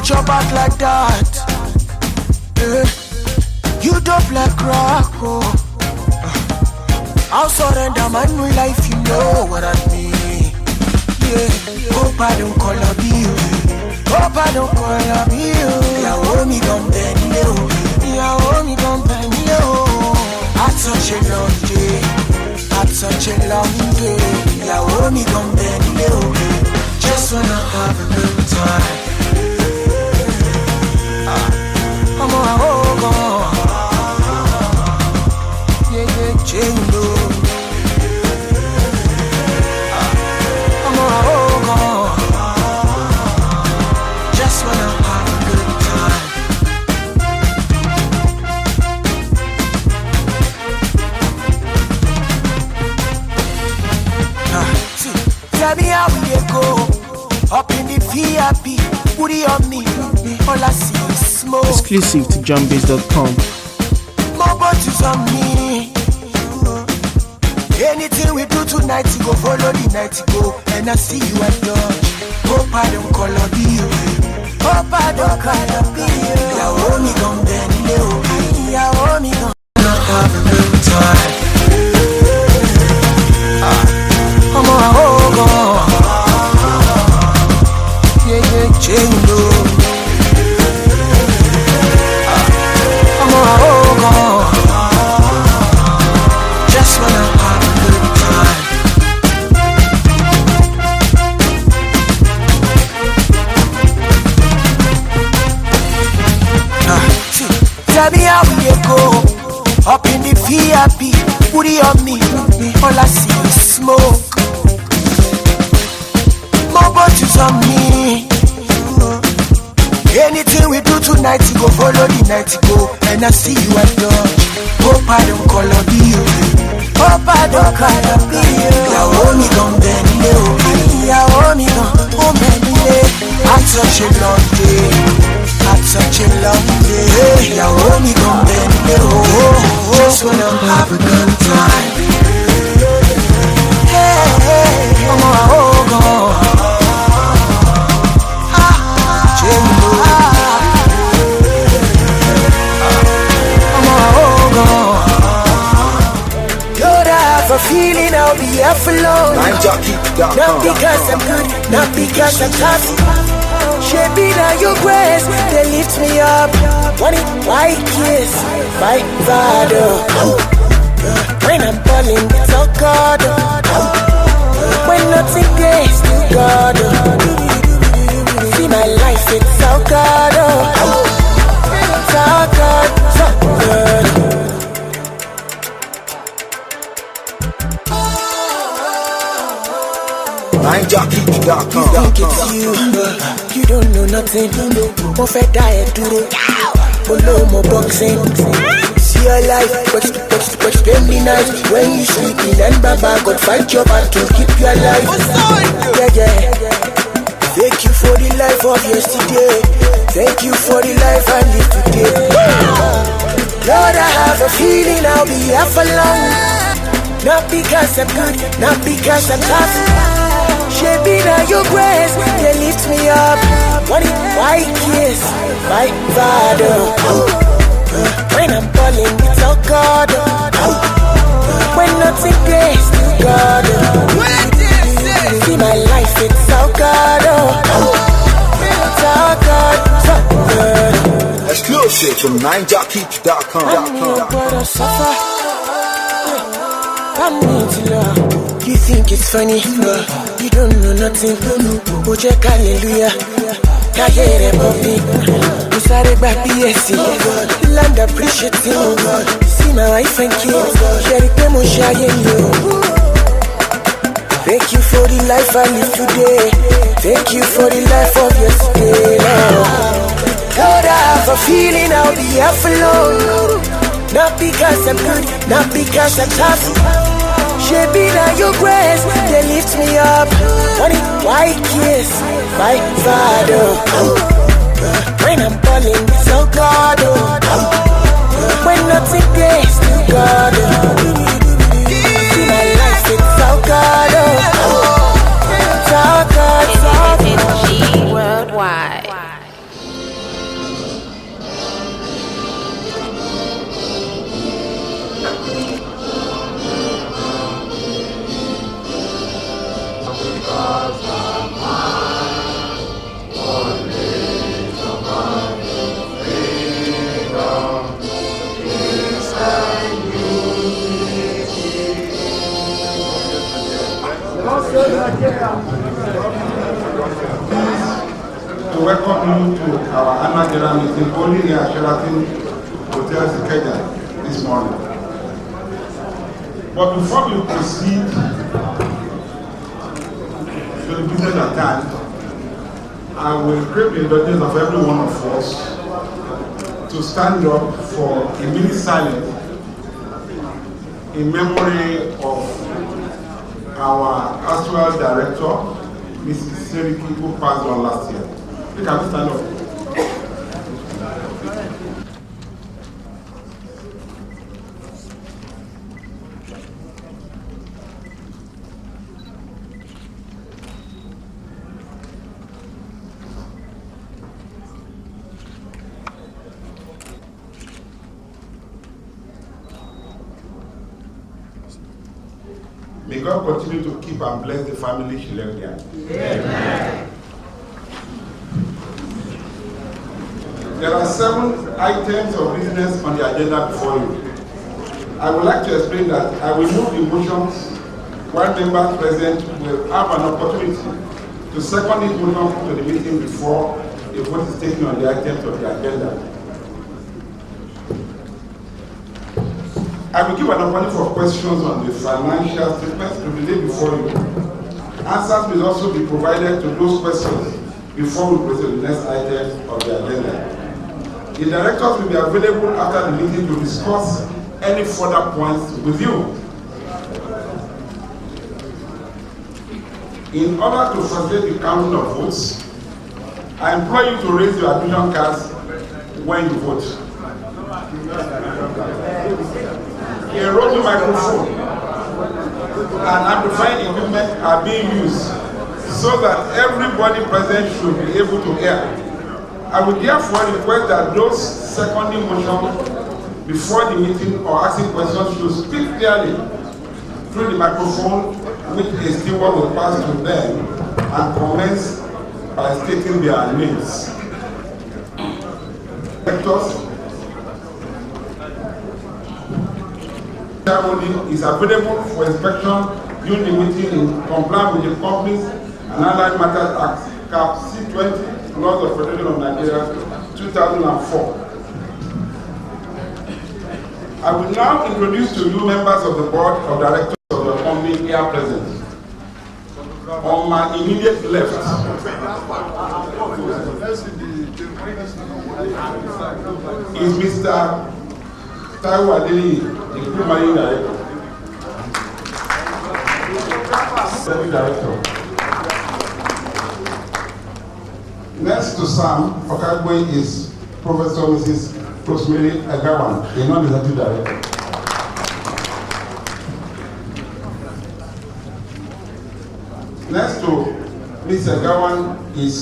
with your back like that. You dope like rock, oh. I'll surrender my new life, you know what I mean. Yeah, hope I don't call up you. Hope I don't call up you. Yeah, hold me gon' bend you. Yeah, hold me gon' bend you. Had such a long day. Had such a long day. Yeah, hold me gon' bend you. Just wanna have a good time. I'm on hold on. Yeah, yeah, jingle. I'm on hold on. Just wanna have a good time. Tell me how we go. Up in the VIP, booty on me. All I see is smoke. Exclusive to JohnBase.com. More bottles on me. Anything we do tonight, you go follow the night you go. And I see you at lunch. Hope I don't call up you. Hope I don't call up you. Yeah, hold me gon' bend you. Yeah, hold me gon' have a good time. I'm on hold on. Yeah, yeah, jingle. I'm on hold on. Just wanna have a good time. Tell me how we go. Up in the VIP, booty on me. All I see is smoke. More bottles on me. Anything we do tonight, you go follow the night you go. And I see you at lunch. Hope I don't call up you. Hope I don't call up you. Yeah, hold me gon' bend you. Yeah, hold me gon' bend you. Had such a long day. Had such a long day. Yeah, hold me gon' bend you. Just wanna have a good time. Hey, I'm on hold on. A feeling I'll be here for long. Not because I'm good, not because I'm tough. Shaping out your grace, they lift me up. One white kiss, my father. When I'm falling, it's all God. When nothing there, still God. See my life, it's all God. It's all God, so good. MindJockey.com. You think it's you, you don't know nothing. Mo fẹ́ dá ẹ dúró, mo lo mo boxing. See your life, but spend the night when you sleeping and Baba God fight your battle, keep you alive. Yeah, yeah. Thank you for the life of yesterday. Thank you for the life I live today. Lord, I have a feeling I'll be here for long. Not because I'm good, not because I'm tough. Shaping out your grace, they lift me up. One white kiss, my father. When I'm falling, it's all God. When nothing there, still God. See my life, it's all God. It's all God, so good. Exclusive from MindJockey.com. You think it's funny, you don't know nothing. Oh, check hallelujah. Kayere Bobby, you started by PSC. Land appreciating. See my wife and kids. Share it, demo, share you. Thank you for the life I live today. Thank you for the life of yesterday. Lord, I have a feeling I'll be here for long. Not because I'm good, not because I'm tough. Shaping out your grace, they lift me up. One white kiss, my father. When I'm falling, it's all God. When nothing there, still God. See my life, it's all God. It's all God, it's all God. Worldwide. To welcome you to our annual general meeting only here at Sheraton Hotel Ikeja this morning. But before we proceed to the business at hand, I will crave the indulgence of every one of us to stand up for a minute silence in memory of our actual director, Mrs. Seriki, who passed on last year. You can stand up. May God continue to keep and bless the family she left behind. Amen. There are 7 items of business on the agenda before you. I would like to explain that I will move the motions while members present will have an opportunity to second this motion to the meeting before a vote is taken on the items of the agenda. I will give an opportunity for questions on the financial statements to be laid before you. Answers will also be provided to those questions before we proceed to the next item of the agenda. The directors will be available after the meeting to discuss any further points with you. In order to facilitate the counting of votes, I implore you to raise your admission cards when you vote. A roving microphone and amplifying equipment are being used so that everybody present should be able to hear. I would therefore request that those seconding motion before the meeting or asking questions should speak clearly through the microphone, which a steward will pass to them, and commence by stating their names. Directors, shareholding is available for inspection during the meeting in compliance with the Companies and Allied Matters Act, Cap C20, Laws of Federation of Nigeria, 2004. I will now introduce to you members of the Board of Directors of the company here present. On my immediate left is Mr. Taiwo Adeli, the Group Managing Director. Secretary Director. Next to Sam Okagwe is Professor Mrs. Rosemary Agawan, a non-executive director. Next to Ms. Agawan is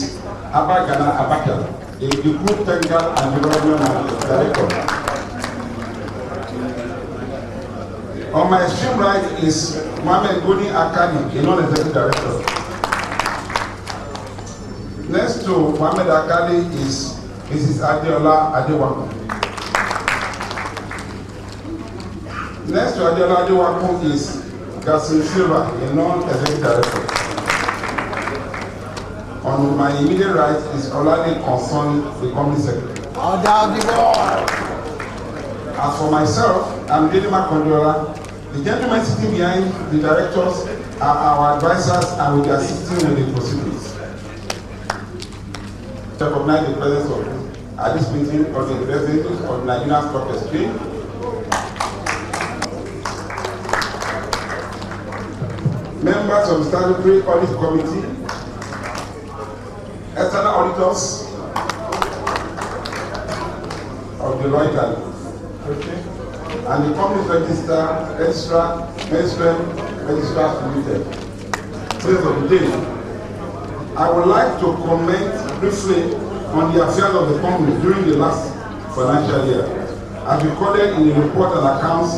Abagana Abaka, the Group Technical and Development Director. On my extreme right is Mohamed Goni Akani, a non-executive director. Next to Mohamed Akali is Mrs. Adeola Adewako. Next to Adeola Adewako is Gassin Silva, a non-executive director. On my immediate right is Olade Concern, the company secretary. As for myself, I'm Dedema Kondola. The gentlemen sitting behind the directors are our advisors and will be assisting with the proceedings. To recognize the presence of at this meeting of the representatives of the Nigerian Stock Exchange, members of the Statutory Audit Committee, external auditors of the Deloitte, and the company's registrar limited. Praise of the day. I would like to comment briefly on the affairs of the company during the last financial year, as recorded in the report and accounts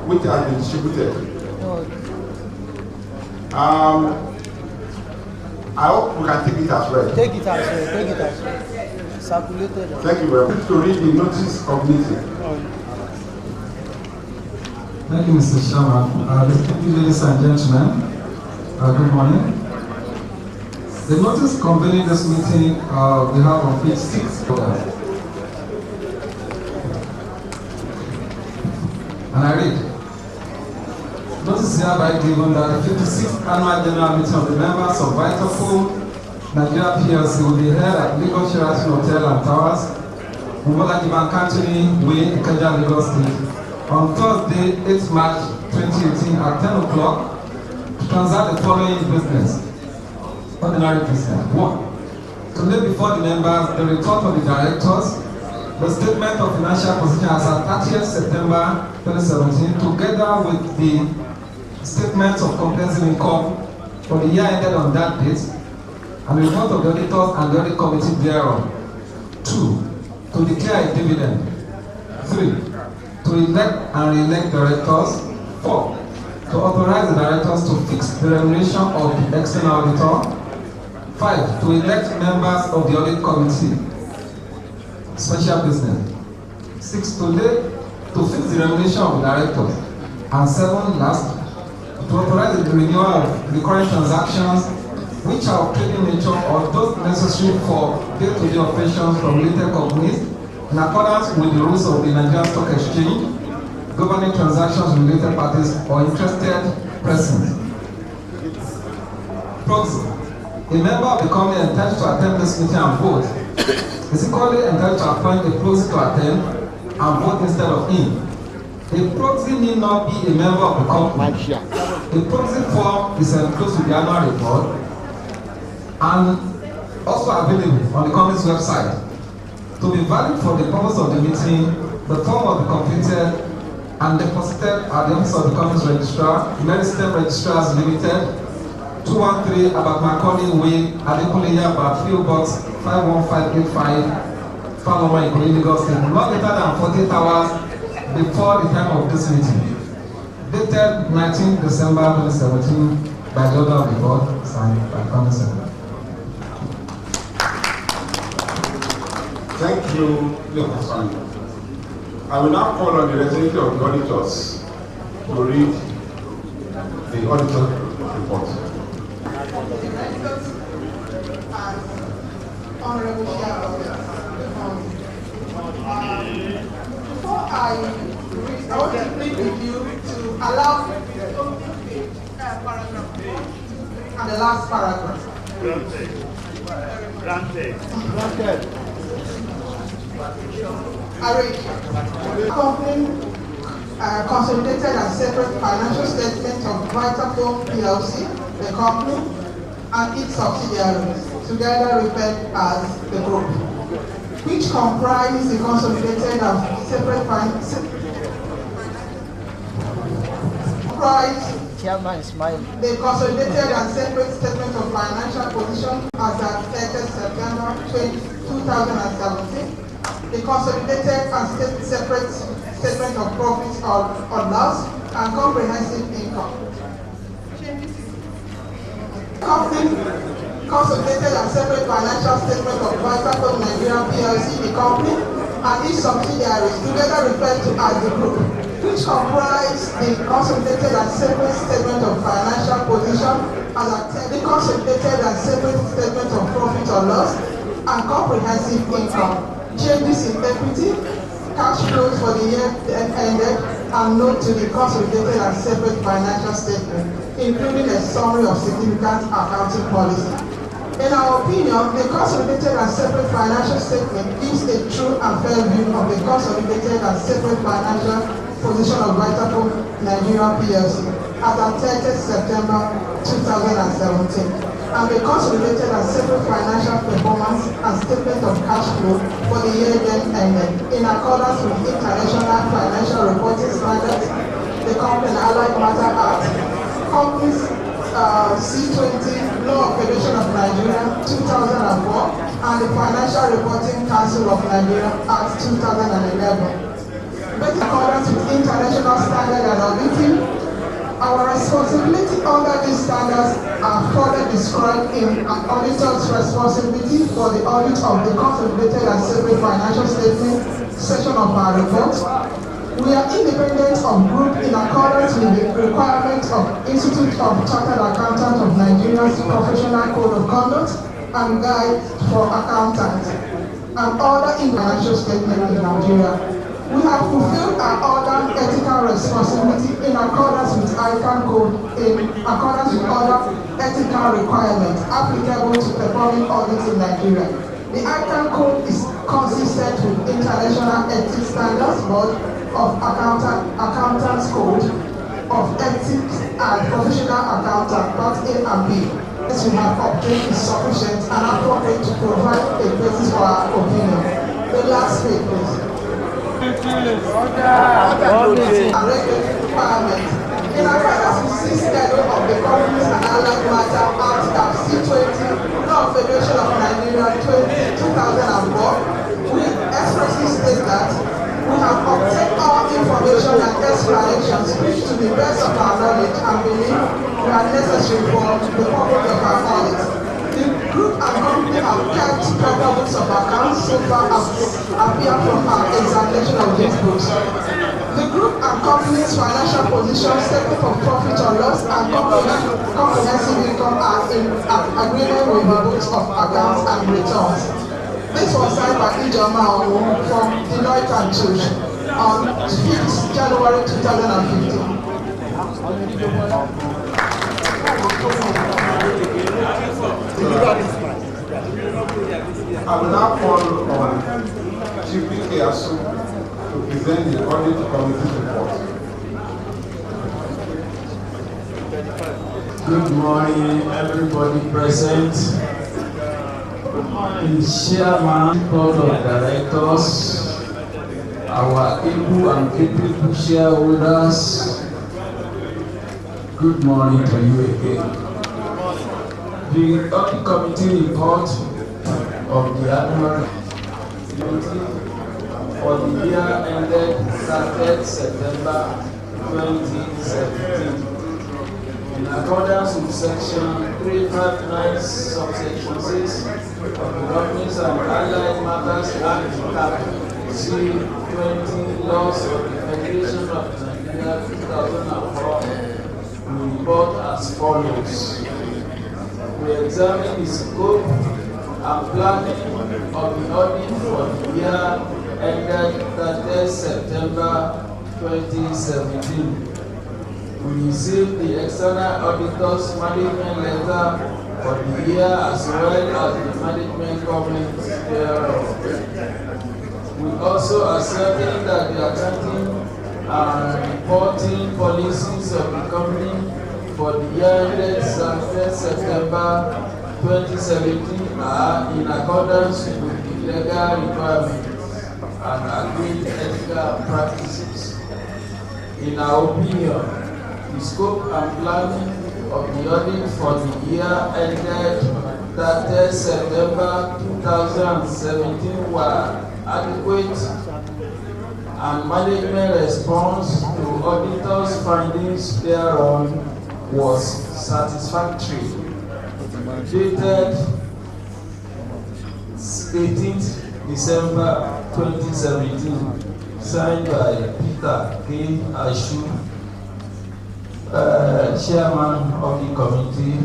which has been distributed. I hope we can take it as well. Take it as well. Take it as well. Circulated. Thank you very much. To read the notice of meeting. Thank you, Mr. Chairman. Ladies and gentlemen, good morning. The notice convening this meeting we have on page 6. And I read, notice is hereby given that the 56th annual general meeting of the members of Vitafoam Nigeria PLC will be held at Lagos Sheraton Hotel and Towers, Mobolaji Bankantoni Way, Ikeja, Lagos State, on Thursday, 8th March 2018 at 10 o'clock to transact the following business. Ordinary business. 1. To lay before the members the report of the directors, the statement of financial position as at 30th September 2017, together with the statement of comprehensive income for the year ended on that date, and the report of the auditors and the audit committee thereon. 2. To declare a dividend. 3. To elect and re-elect directors. 4. To authorize the directors to fix the remuneration of the external auditor. 5. To elect members of the audit committee. Special business. 6. To fix the remuneration of the directors. And 7. Last, to authorize the renewal of recurring transactions which are of trading nature or those necessary for day-to-day operations from related companies in accordance with the rules of the Nigerian Stock Exchange, governing transactions with related parties or interested persons. Proxy. A member of the company entitled to attend this meeting and vote is equally entitled to appoint a proxy to attend and vote instead of him. A proxy need not be a member of the company. A proxy form is enclosed with the annual report and also available on the company's website. To be valid for the purpose of the meeting, the form will be completed and deposited at the office of the company's registrar, United States Registrars Limited, 213 about Macaulay Way, Adekunle Yaba, PO Box 51585, Faloma, Ikorodu, Lagos State, not later than 48 hours before the time of this meeting. Dated 19 December 2017 by the order of the board, signed by the company secretary. Thank you, Mr. Sani. I will now call on the representative of the auditors to read the auditor report. Honorable shareholders, before I want to plead with you to allow paragraph and the last paragraph. Granted. I read. Company consolidated and separate financial statement of Vitafoam PLC, the company, and its subsidiaries, together referred as the group, which comprise the consolidated and separate the consolidated and separate statement of financial position as at 30th September 2017, the consolidated and separate statement of profits or loss and comprehensive income. Company consolidated and separate financial statement of Vitafoam Nigeria PLC, the company, and its subsidiaries, together referred to as the group, which comprise the consolidated and separate statement of financial position as the consolidated and separate statement of profit or loss and comprehensive income, changes in equity, cash flows for the year ended, and note to the consolidated and separate financial statement, including a summary of significant accounting policy. In our opinion, the consolidated and separate financial statement gives a true and fair view of the consolidated and separate financial position of Vitafoam Nigeria PLC as at 30th September 2017, and the consolidated and separate financial performance and statement of cash flow for the year then ended, in accordance with International Financial Reporting Standards, the Company and Allied Matter Act, Companies C20, Law of Federation of Nigeria 2004, and the Financial Reporting Council of Nigeria Act 2011. But in accordance with International international standard and auditing. Our responsibility under these standards are further described in an auditor's responsibility for the audit of the consolidated and separate financial statement section of our report. We are independent of group in accordance with the requirements of Institute of Chartered Accountants of Nigeria's Professional Code of Conduct and Guide for Accountants and other financial statements in Nigeria. We have fulfilled our other ethical responsibility in accordance with ICANN code in accordance with other ethical requirements applicable to performing audits in Nigeria. The ICANN code is consistent with International Ethics Standards Board of Accountants Code of Ethics and Professional Accountant, Part A and B. As we have obtained is sufficient and appropriate to provide a basis for our opinion. The last page, please. Requirements. In accordance with schedule of the Companies and Allied Matter Act C20, Law of Federation of Nigeria 2004, we expressly state that we have obtained all information and explanations which to the best of our knowledge and belief are necessary for the purpose of our audit. The group and company have kept proper books of accounts so far as appear from our examination of these books. The group and company's financial position, statement of profit or loss, and comprehensive income are in agreement with the books of accounts and returns. This was signed by Ijoma from Deloitte and Touche on 5th January 2015. I will now call on Chief Asu to present the audit committee report. Good morning, everybody present. The chairman, board of directors, our able and capable shareholders, good morning to you again. The audit committee report of the annual for the year ended 30th September 2017. In accordance with section 359 subsection 6 of the Companies and Allied Matters Act C20 laws of the Federation of Nigeria 2004, we report as follows. We examine the scope and planning of the audit for the year ended 30th September 2017. We received the external auditor's management letter for the year as well as the management comments thereof. We also ascertained that the accounting and reporting policies of the company for the year ended 30th September 2017 are in accordance with the legal requirements and agreed ethical practices. In our opinion, the scope and planning of the audit for the year ended 30th September 2017 were adequate, and management response to auditors' findings thereon was satisfactory. Dated 18th December 2017, signed by Peter K. Ashu, Chairman of the committee.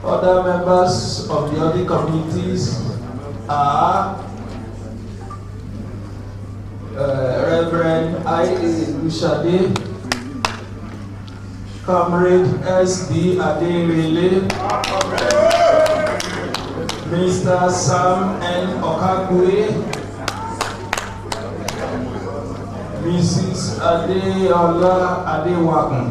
Other members of the audit committees are Reverend I.A. Lushade, Comrade S.D. Aderele, Mr. Sam N. Okagwe, Mrs. Adeola Adewakun.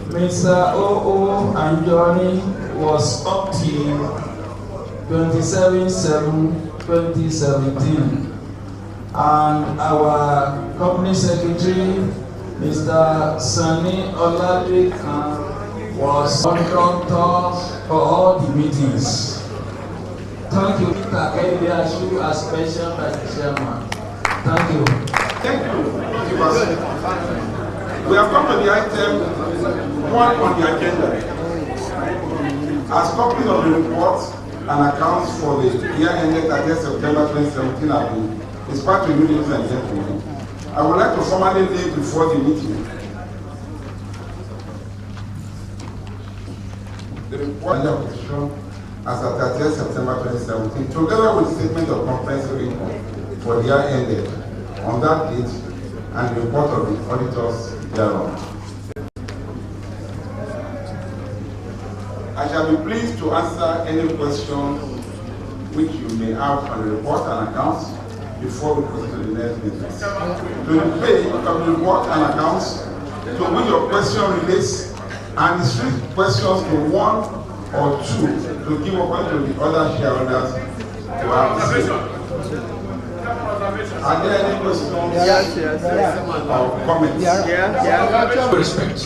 Mr. O.O. Anjoni was up till 27/7/2017, and our company secretary, Mr. Sani Oladekan, was conductor for all the meetings. Thank you, Mr. Kennedy Ashu, as mentioned by the chairman. Thank you. Thank you. because we have come to the item 1 on the agenda. As copies of the reports and accounts for the year ended 30th September 2017 have been dispatched to you, ladies and gentlemen, I would like to formally lay before the meeting the report and the position as at 30th September 2017, together with the statement of comprehensive income for the year ended on that date and the report of the auditors thereon. I shall be pleased to answer any questions which you may have on the report and accounts before we proceed to the next business. To the page of the report and accounts to which your question relates and restrict questions to 1 or 2 to give up to the other shareholders to have a say. Are there any questions or comments? Respect.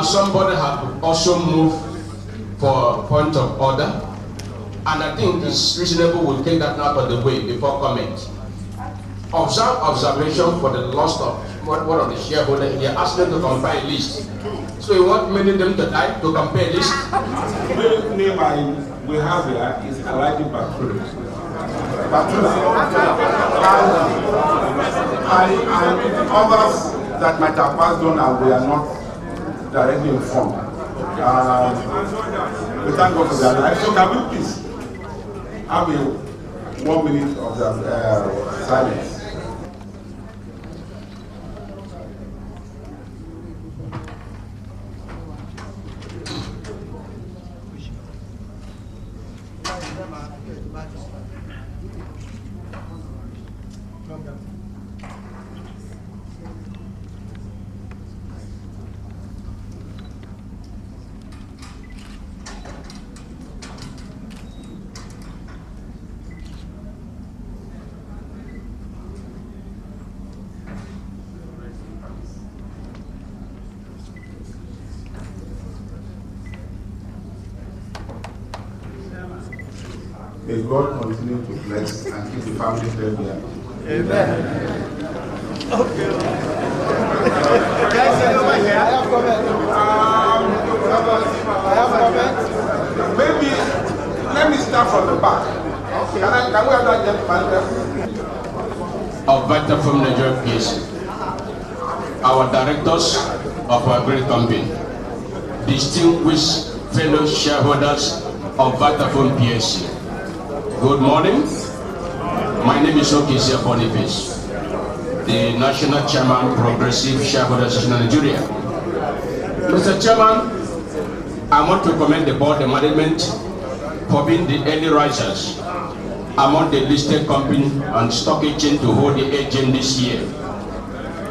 Somebody have also moved for point of order, and I think it's reasonable we'll take that out of the way before comment. Observation for the loss of one of the shareholders. He asked them to compare a list. So you want many of them to die to compare a list? The name we have here is Alhaji Batula. And others that might have passed on and we are not directly informed. We thank God for their life. So can we please have a 1 minute of the silence? May God continue to bless and keep the family safe here. Amen. Okay. I have comment. Maybe let me start from the back. Okay. Can we have that gentleman? Of Vitafoam Nigeria PLC, our directors of our great company, distinguished fellow shareholders of Vitafoam PLC. Good morning. My name is Okisia Boniface, the National Chairman, Progressive Shareholders Association of Nigeria. Mr. Chairman, I want to commend the board and management for being the early risers among the listed company and stock exchange to hold the AGM this year.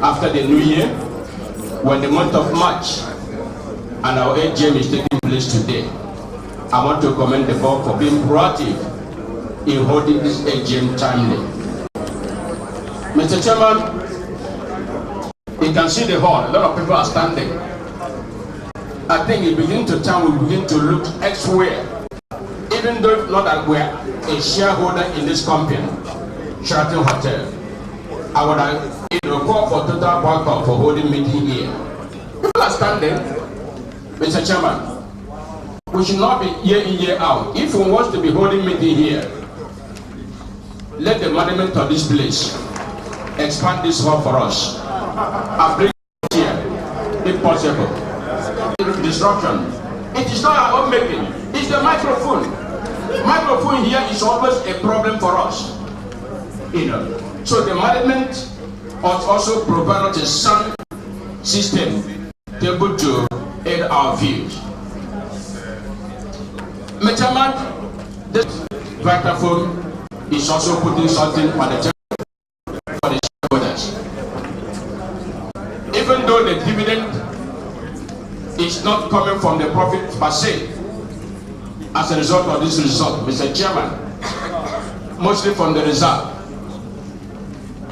After the new year, when the month of March, and our AGM is taking place today, I want to commend the board for being proactive in holding this AGM timely. Mr. Chairman, you can see the hall, a lot of people are standing. I think it begins to time we begin to look elsewhere, even though not that we're a shareholder in this company, Sheraton Hotel. I would call for total boycott for holding meeting here. People are standing. Mr. Chairman, we should not be year in, year out. If we want to be holding meeting here, let the management of this place expand this hall for us and bring it here, if possible. Disruption. It is not our own making. It's the microphone. Microphone here is always a problem for us. So the management also provide us a sound system able to aid our views. Mr. Chairman, this Vitafoam is also putting something on the table for the shareholders. Even though the dividend is not coming from the profit per se, as a result of this result, Mr. Chairman, mostly from the result,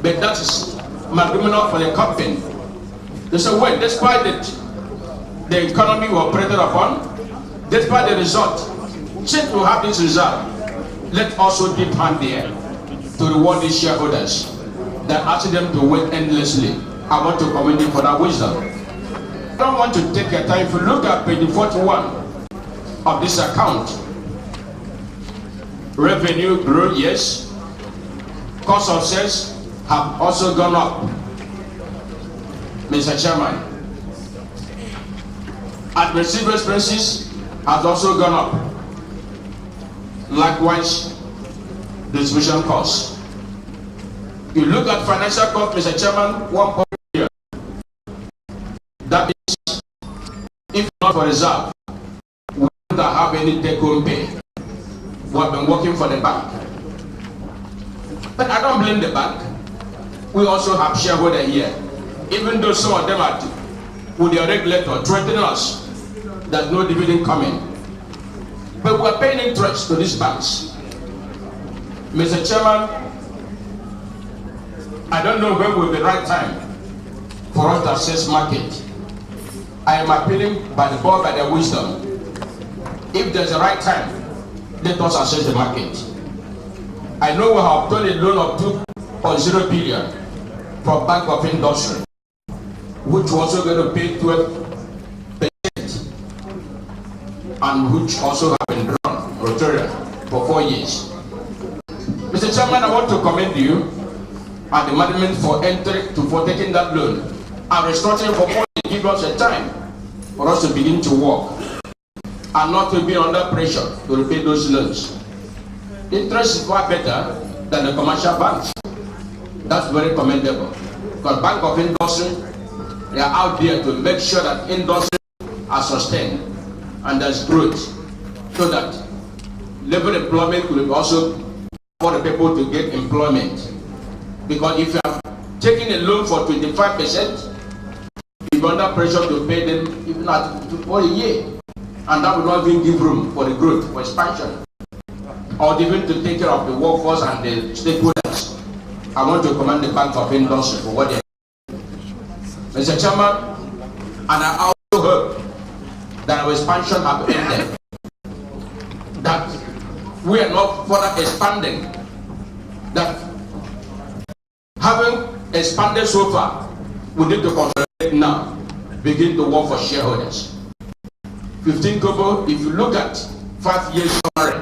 but that is marginal for the company. They say, well, despite the economy we operated upon, despite the result, since we have this result, let's also dip hand there to reward these shareholders that ask them to wait endlessly I want to commend you for that wisdom. I don't want to take your time. If you look at page 41 of this account, revenue grew, yes. Cost of sales have also gone up, Mr. Chairman. Administrative expenses has also gone up. Likewise, distribution costs. You look at financial cost, Mr. Chairman, 1 point. That is, if not for reserve, we don't have any take-home pay. We have been working for the bank. But I don't blame the bank. We also have shareholders here. Even though some of them are with their regulator threatening us, there's no dividend coming. But we're paying interest to these banks. Mr. Chairman, I don't know when will be the right time for us to assess market. I am appealing by the board, by their wisdom. If there's a right time, let us assess the market. I know we have done a loan of 2.0 billion from Bank of Industry, which was also going to pay 12%, and which also have been drawn Rotoria for 4 years. Mr. Chairman, I want to commend you and the management for taking that loan and restructuring for 4 years. Give us a time for us to begin to work and not to be under pressure to repay those loans. Interest is far better than the commercial banks. That's very commendable. Because Bank of Industry, they are out there to make sure that industry are sustained and there's growth, so that labor employment could also for the people to get employment. Because if you are taking a loan for 25%, you're under pressure to pay them even for a year, and that will not even give room for the growth, for expansion, or even to take care of the workforce and the stakeholders. I want to commend the Bank of Industry for what they are. Mr. Chairman, and I also hope that our expansion have ended, that we are not further expanding, that having expanded so far, we need to consolidate now, begin to work for shareholders. 15 Kobo, if you look at 5 years summary,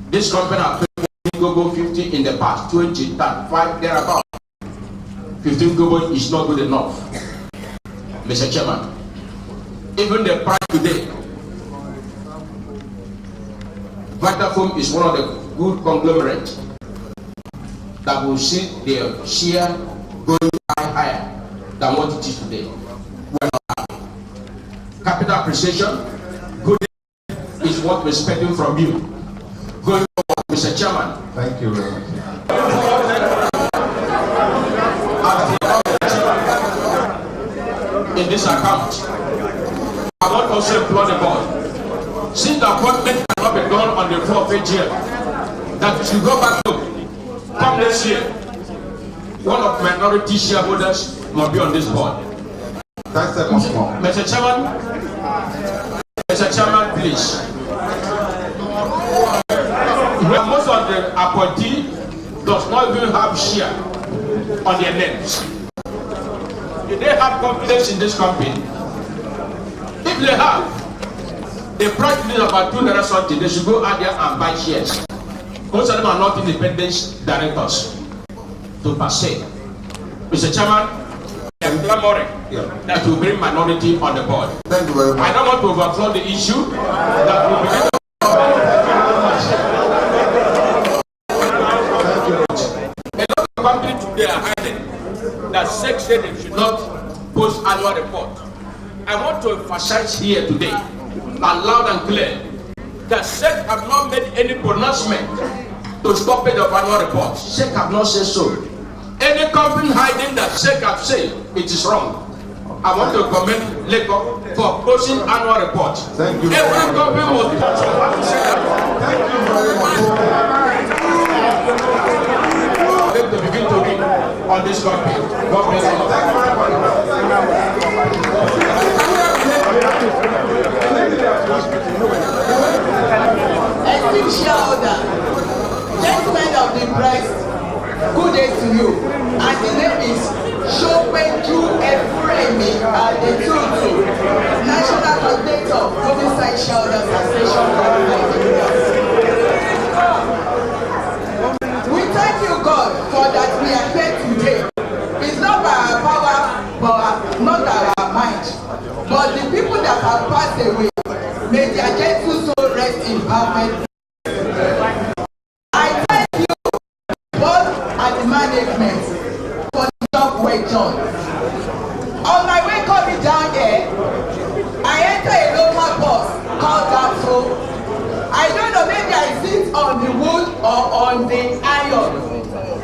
this company has paid 15 Kobo 50 in the past, 20, 5 thereabout. 15 Kobo is not good enough, Mr. Chairman. Even the price today, Vitafoam is one of the good conglomerates that will see their share going higher than what it is today. We're not happy. Capital appreciation, good is what we're expecting from you. Going forward, Mr. Chairman. Thank you very much. In this account, I want to also implore the board, since the appointment cannot be done on the 4th of AGM, that we should go back home. Come this year, one of minority shareholders must be on this board. That's the most more. Mr. Chairman, please. Most of the appointee does not even have share on their names. Do they have confidence in this company? If they have, the price is about 200 something, they should go out there and buy shares. Most of them are not independent directors to per se. Mr. Chairman, I am clamoring that will bring minority on the board. Thank you very much. I don't want to overflow the issue that will be. A lot of companies today are hiding that SEC said they should not post annual report. I want to emphasize here today, and loud and clear, that SEC have not made any pronouncement to stop it of annual reports. SEC have not said so. Any company hiding that SEC have said it is wrong. I want to commend Lagos for posting annual reports. Thank you. Every company was. Thank you very much. To begin to read on this company. God bless you. Esteemed shareholder, gentlemen of the press, good day to you. And the name is Peju Efuremi Adetutu, National Coordinator, Homicide Shareholders Association of Nigeria. We thank you, God, for that we are here today. It's not by our power, but not by our mind, but the people that have passed away, may their gentle soul rest in perfect. I thank you, both at the management, for the job well done. On my way coming down here, I enter a local bus called Vitafoam. I don't know, maybe I sit on the wood or on the iron.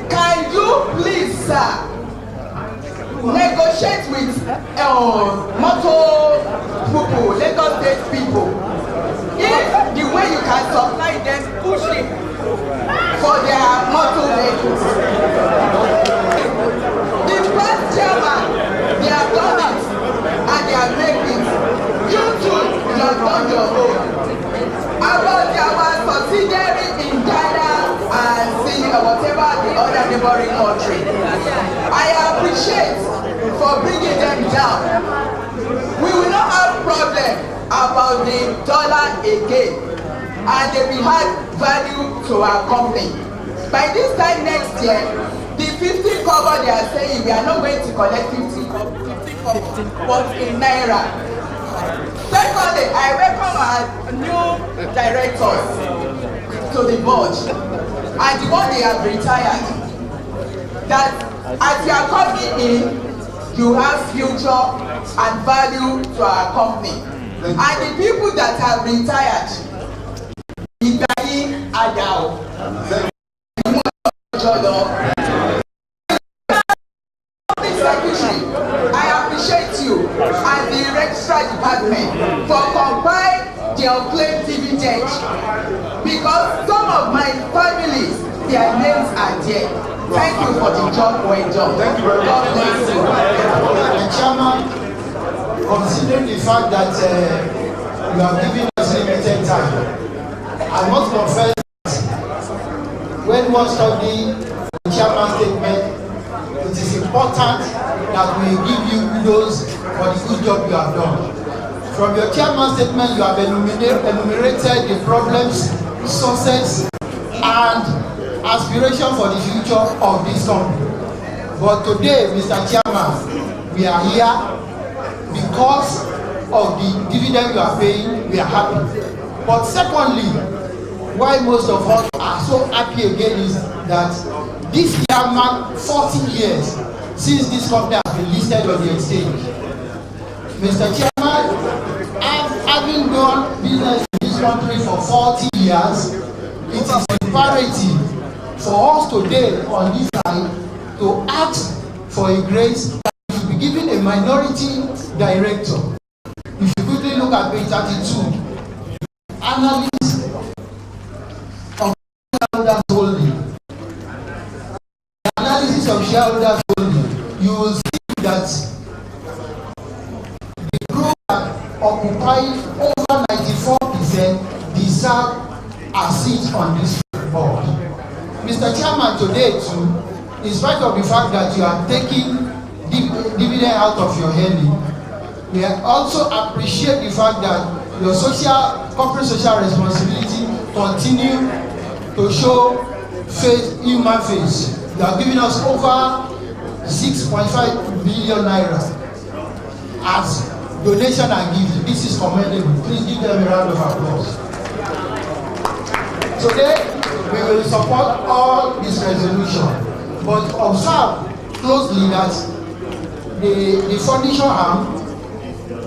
Can you please, sir, negotiate with motor people, Lagos State people, if the way you can supply them pushing for their motor vehicles? The past chairman, they have done it and they are making it. You too, you have done your own. About our subsidiary in Ghana and whatever the other neighboring country, I appreciate for bringing them down. We will not have problem about the dollar again, and they will have value to our company. By this time next year, the 50 cover they are saying we are not going to collect 50 cover, but in naira. Secondly, I welcome our new directors to the board, and the one they have retired. That as you are coming in, you have future and value to our company. And the people that have retired, Ibrahim Adao, Secretary, I appreciate you and the registrar department for compiling the unclaimed dividend, because some of my families, their names are there. Thank you for the job well done. Thank you very much. God bless you. The chairman, considering the fact that you have given us limited time, I must confess that when one study the chairman's statement, it is important that we give you kudos for the good job you have done. From your chairman's statement, you have enumerated the problems, success, and aspiration for the future of this company. But today, Mr. Chairman, we are here because of the dividend you are paying. We are happy. But secondly, why most of us are so happy again is that this year marked 40 years since this company has been listed on the exchange. Mr. Chairman, having done business in this country for 40 years, it is imperative for us today on this side to ask for a grace that should be given a minority director. If you quickly look at page 32, analysis of shareholders holding. The analysis of shareholders holding, you will see that the group that occupies over 94% deserve a seat on this board. Mr. Chairman, today too, in spite of the fact that you are taking dividend out of your earning, we also appreciate the fact that your corporate social responsibility continue to show human face. You are giving us over 6.5 billion naira as donation and gift. This is commendable. Please give them a round of applause. Today, we will support all this resolution, but observe closely that the furniture arm,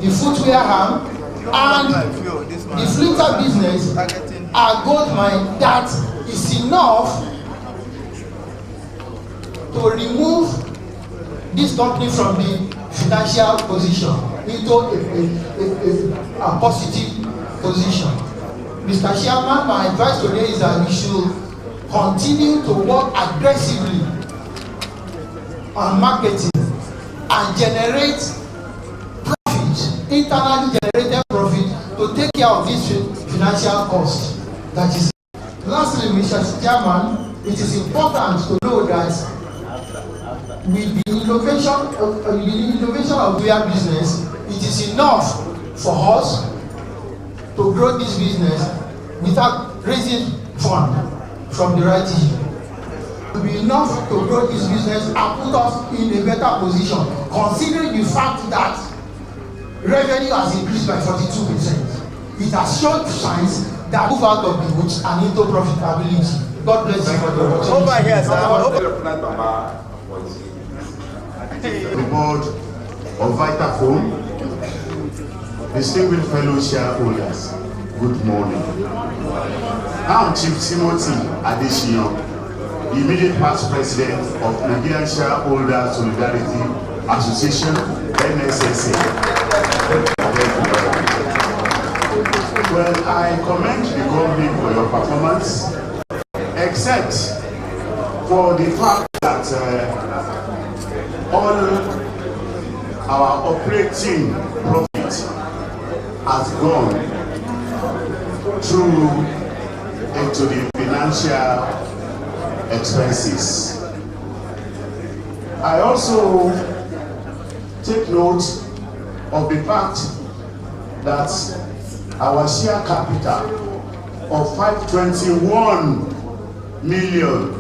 the footwear arm, and the flitter business are gold mine that is enough to remove this company from the financial position into a positive position. Mr. Chairman, my advice today is that we should continue to work aggressively on marketing and generate profit, internally generated profit, to take care of this financial cost. That is. Lastly, Mr. Chairman, it is important to know that with the innovation of their business, it is enough for us to grow this business without raising funds from the right issue. It will be enough to grow this business and put us in a better position, considering the fact that revenue has increased by 42%. It has shown signs that move out of the woods and into profitability. God bless you for the opportunity. Over here, sir. The board of Vitafoam, distinguished fellow shareholders, good morning. I'm Chief Timothy Adesina, the immediate past president of Nigerian Shareholders Solidarity Association, NSSA. Well, I commend the company for your performance, except for the fact that all our operating profit has gone through into the financial expenses. I also take note of the fact that our share capital of 521 million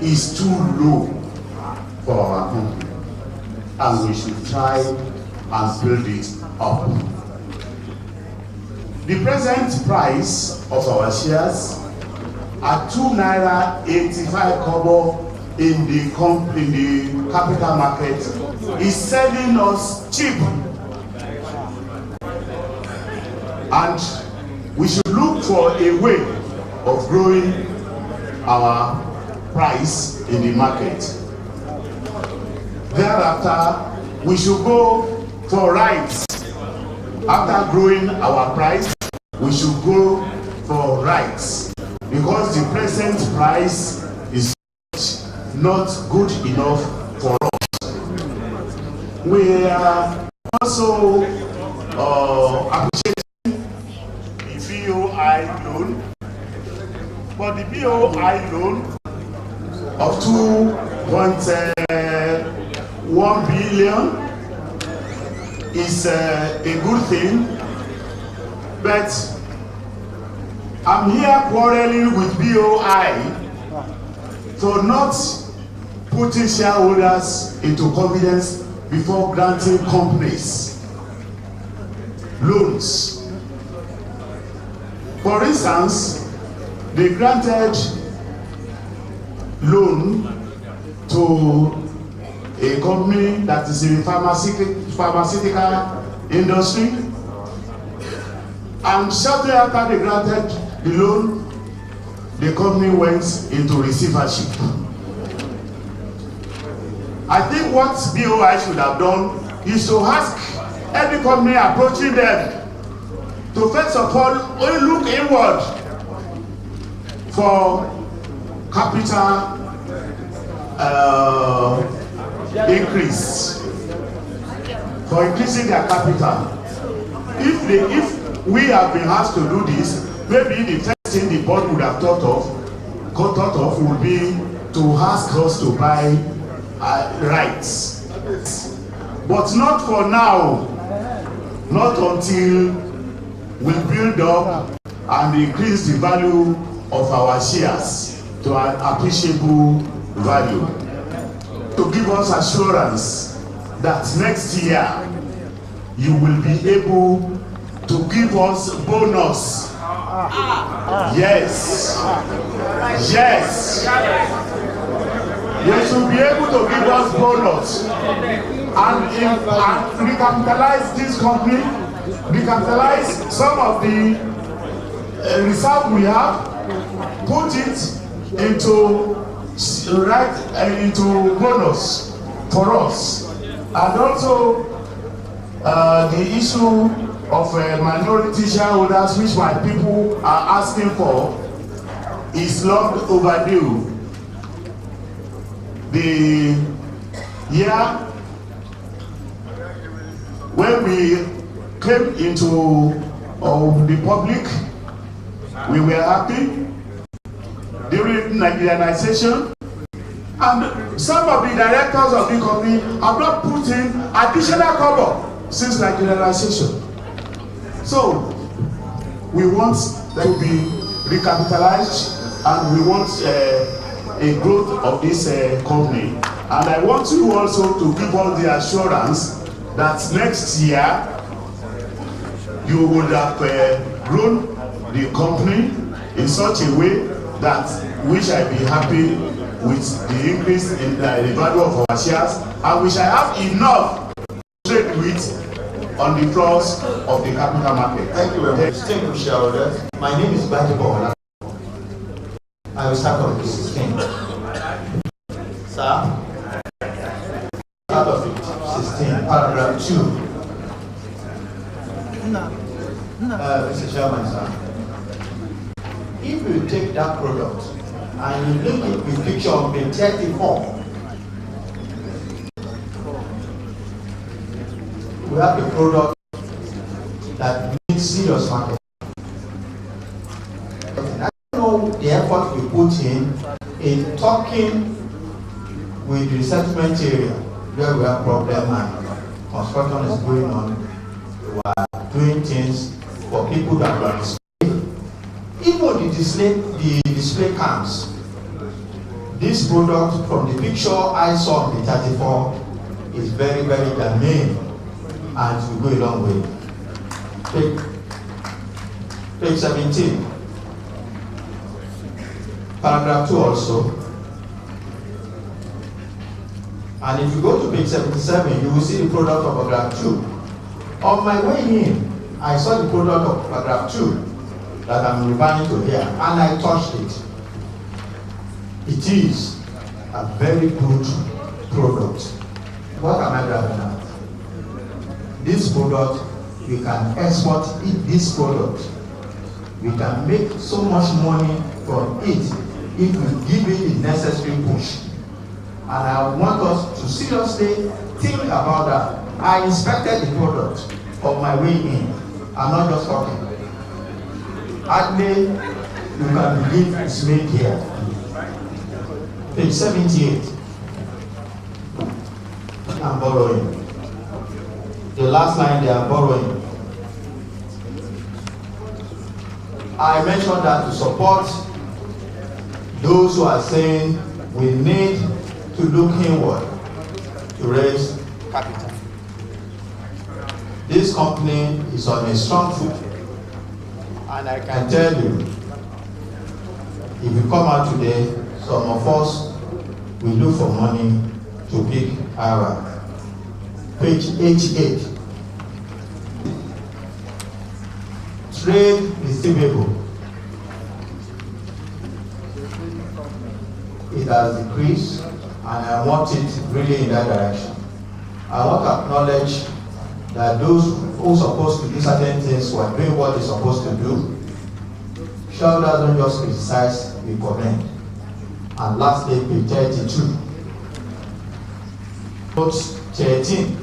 is too low for our company, and we should try and build it up. The present price of our shares at ₦2.85 in the capital market is selling us cheap, and we should look for a way of growing our price in the market. Thereafter, we should go for rights. After growing our price, we should go for rights, because the present price is not good enough for us. We are also appreciating the BOI loan, but the BOI loan of 2.1 billion is a good thing, but I'm here quarreling with BOI for not putting shareholders into confidence before granting companies loans. For instance, they granted loan to a company that is in the pharmaceutical industry, and shortly after they granted the loan, the company went into receivership. I think what BOI should have done is to ask every company approaching them to first of all look inward for capital increase, for increasing their capital. If we have been asked to do this, maybe the first thing the board would have thought of would be to ask us to buy rights, but not for now, not until we build up and increase the value of our shares to an appreciable value, to give us assurance that next year you will be able to give us bonus. Yes, yes, you should be able to give us bonus and recapitalize this company, recapitalize some of the reserve we have, put it into into bonus for us. And also the issue of minority shareholders, which my people are asking for, is long overdue. The year when we came into the public, we were happy. During Nigerianization, and And some of the directors of the company have not put in additional cover since Nigerianization. So we want to be recapitalized, and we want a growth of this company. And I want you also to give us the assurance that next year you would have grown the company in such a way that we shall be happy with the increase in the value of our shares, and we shall have enough to trade with on the floors of the capital market. Thank you very much. Distinguished shareholders, my name is Vitafoam. I will start on the 16th. Sir, out of it, 16, paragraph 2. Mr. Chairman, sir, if you take that product and you link it with picture on page 34, we have a product that needs serious market. I don't know the effort we put in talking with the settlement area where we have problem and construction is going on. We are doing things for people that are displayed. Even the display cams. This product from the picture I saw on the 34 is very, very germane and will go a long way. Page 17. Paragraph 2 also. And if you go to page 77, you will see the product of paragraph 2. On my way in, I saw the product of paragraph 2 that I'm referring to here, and I touched it. It is a very good product. What am I driving at? This product, we can export this product. We can make so much money from it if we give it the necessary push. And I want us to seriously think about that. I inspected the product on my way in. I'm not just talking. Hardly you can believe it's made here. Page 78. I'm borrowing. The last line they are borrowing. I mentioned that to support those who are saying we need to look inward to raise capital. This company is on a strong foot, and I can tell you, if you come out today, some of us will look for money to pick our. Page 88. Trade receivable. It has decreased, and I want it really in that direction. I want to acknowledge that those who are supposed to do certain things were doing what they're supposed to do. Shareholders don't just criticize, we commend. And lastly, page 32. Note 13.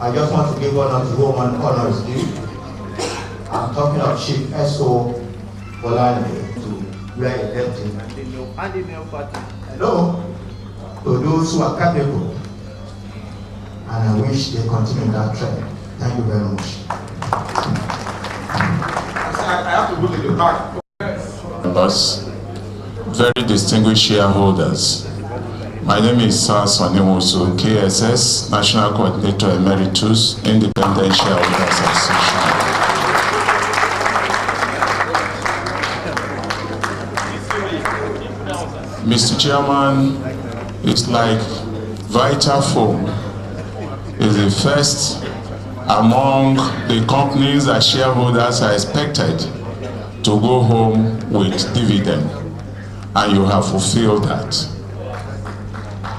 I just want to give honor to whom honor is due. I'm talking of Chief S.O. Bolani, to where he left him. Hello, to those who are capable. And I wish they continue that trend. Thank you very much. I have to go to the back. Members, very distinguished shareholders. My name is Sir Sonimoso, KSS, National Coordinator Emeritus, Independent Shareholders Association. Mr. Chairman, it's like Vitafoam is the first among the companies that shareholders are expected to go home with dividend, and you have fulfilled that.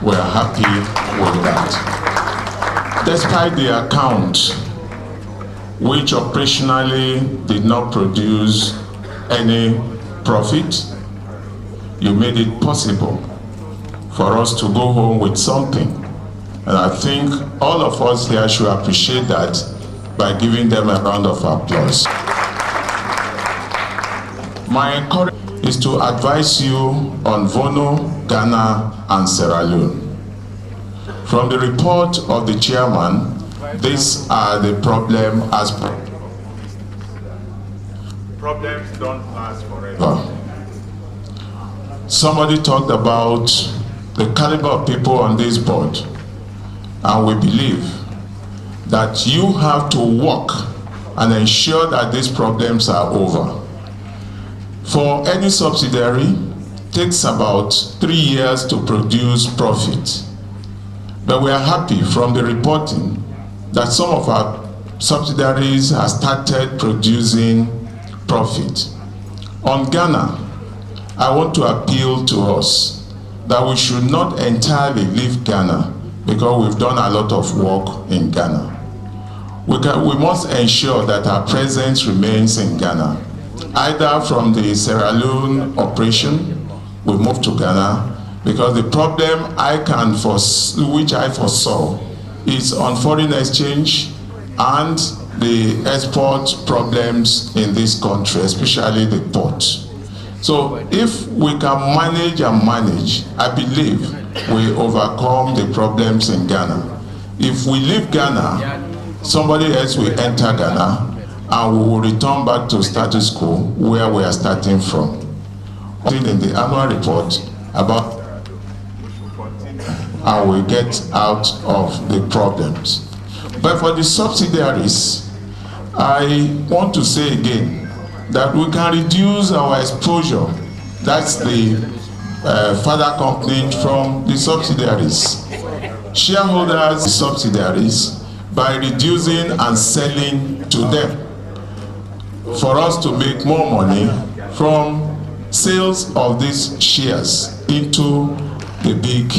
We're happy with that. Despite the account, which operationally did not produce any profit, you made it possible for us to go home with something. And I think all of us here should appreciate that by giving them a round of applause. My is to advise you on Vono, Ghana, and Sierra Leone. From the report of the chairman, these are the problem aspects. Problems don't last forever. Somebody talked about the caliber of people on this board, and we believe that you have to work and ensure that these problems are over. For any subsidiary, it takes about 3 years to produce profit. But we are happy from the reporting that some of our subsidiaries have started producing profit. On Ghana, I want to appeal to us that we should not entirely leave Ghana because we've done a lot of work in Ghana. We must ensure that our presence remains in Ghana, either from the Sierra Leone operation, we move to Ghana, because the problem which I foresaw is on foreign exchange and the export problems in this country, especially the port. So if we can manage, I believe we overcome the problems in Ghana. If we leave Ghana, somebody else will enter Ghana, and we will return back to status quo where we are starting from. In the annual report about and we get out of the problems. But for the subsidiaries, I want to say again that we can reduce our exposure. That's the father company from the subsidiaries. Shareholders, subsidiaries, by reducing and selling to them for us to make more money from sales of these shares into the big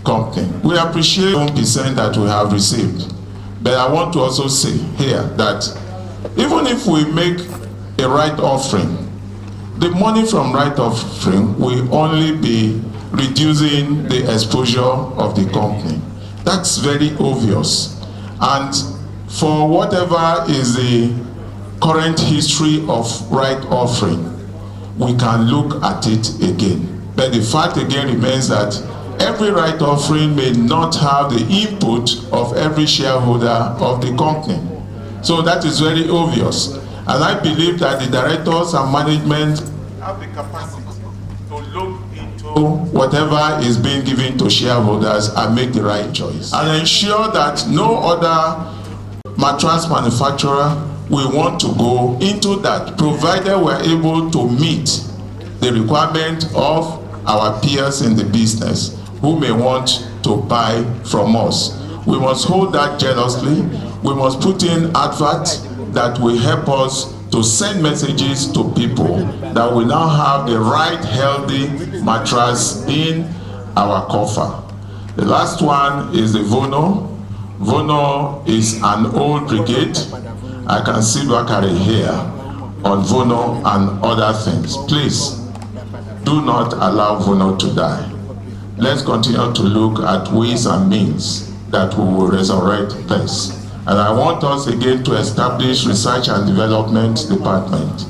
company. We appreciate 1% that we have received, but I want to also say here that even if we make a right offering, the money from right offering will only be reducing the exposure of the company. That's very obvious. And for whatever is the current history of right offering, we can look at it again. But the fact again remains that every right offering may not have the input of every shareholder of the company. So that is very obvious. And I believe that the directors and management have the capacity to look into whatever is being given to shareholders and make the right choice. And ensure that no other mattress manufacturer will want to go into that, provided we're able to meet the requirement of our peers in the business who may want to buy from us. We must hold that jealously. We must put in adverts that will help us to send messages to people that we now have the right healthy mattress in our coffer. The last one is the Vono. Vono is an old brigade. I can see Bakari here on Vono and other things. Please do not allow Vono to die. Let's continue to look at ways and means that we will resurrect this. And I want us again to establish research and development department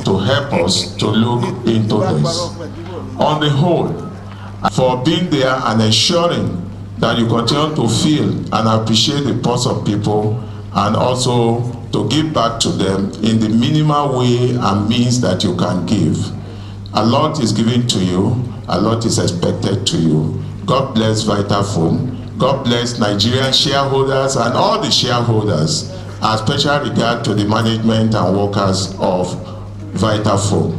to help us to look into this. On the whole, for being there and ensuring that you continue to feel and appreciate the pulse of people, and also to give back to them in the minimal way and means that you can give. A lot is given to you, a lot is expected to you. God bless Vitafoam. God bless Nigerian shareholders and all the shareholders, and special regard to the management and workers of Vitafoam.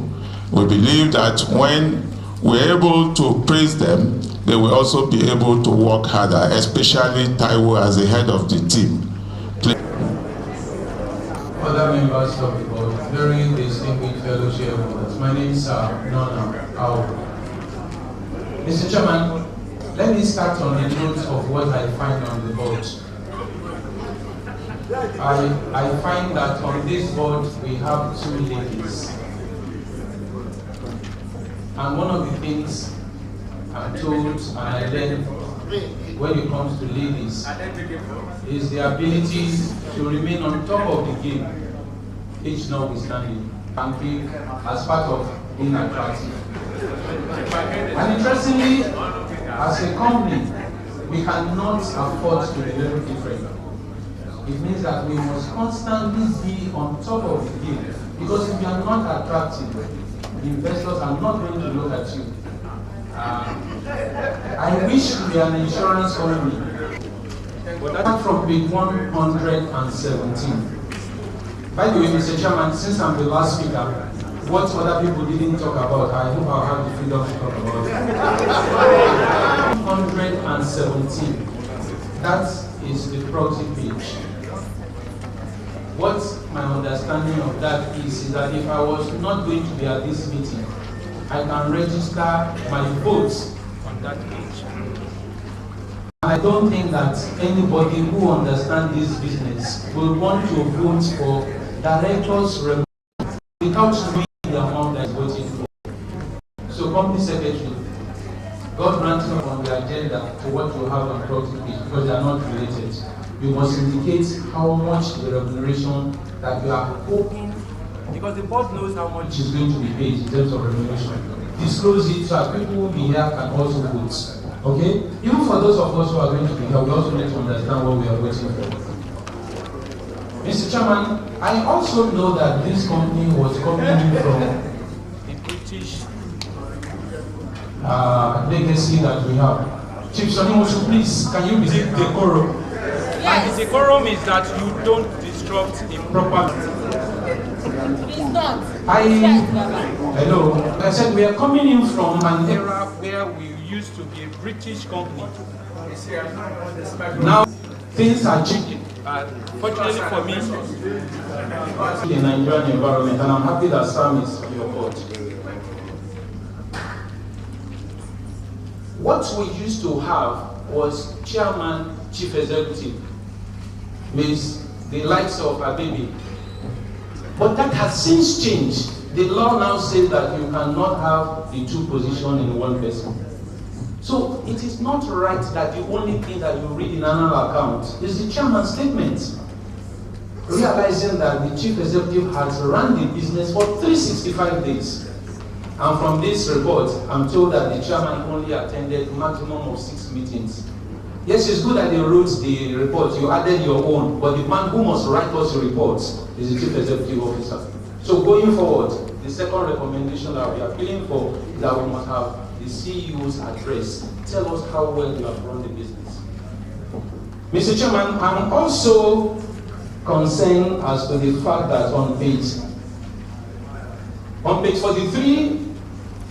We believe that when we're able to praise them, they will also be able to work harder, especially Taiwo as the head of the team. Other members of the board, very distinguished fellow shareholders, my name is Nona Ao. Mr. Chairman, let me start on the notes of what I find on the board. I find that on this board we have two ladies. And one of the things I'm told and I learned when it comes to ladies is the ability to remain on top of the game, each notwithstanding. And as part of being attractive. And interestingly, as a company, we cannot afford to be very different. It means that we must constantly be on top of the game, because if you are not attractive, the investors are not going to look at you. I wish we are an insurance company, but that's from page 117. By the way, Mr. Chairman, since I'm the last speaker, what other people didn't talk about, I hope I'll have the freedom to talk about it. 117. That is the proxy page. What my understanding of that is that if I was not going to be at this meeting, I can register my votes on that page. I don't think that anybody who understands this business will want to vote for directors without knowing the amount that is voting for. So, Company Secretary, God granting on the agenda to what you have on proxy page, because they are not related. You must indicate how much the remuneration that you are hoping, because the board knows how much is going to be paid in terms of remuneration. Disclose it so that people who be here can also vote. Okay? Even for those of us who are going to be here, we also need to understand what we are waiting for. Mr. Chairman, I also know that this company was coming from a British legacy that we have. Chief Sonny, please, can you visit decorum? Yes. And the decorum is that you don't disrupt improper. It's not. Hello. I said we are coming in from an era where we used to be a British company. Now things are changing. Fortunately for me, the Nigerian environment, and I'm happy that Sam is on your board. What we used to have was chairman, chief executive, with the likes of Abibi. But that has since changed. The law now says that you cannot have the two positions in one person. So it is not right that the only thing that you read in annual account is the chairman's statement. Realizing that the chief executive has run the business for 365 days. And from this report, I'm told that the chairman only attended maximum of 6 meetings. Yes, it's good that they wrote the report, you added your own, but the man who must write us the reports is the chief executive officer. So going forward, the second recommendation that we are appealing for is that we must have the CEO's address. Tell us how well you have run the business. Mr. Chairman, I'm also concerned as to the fact that on page 43,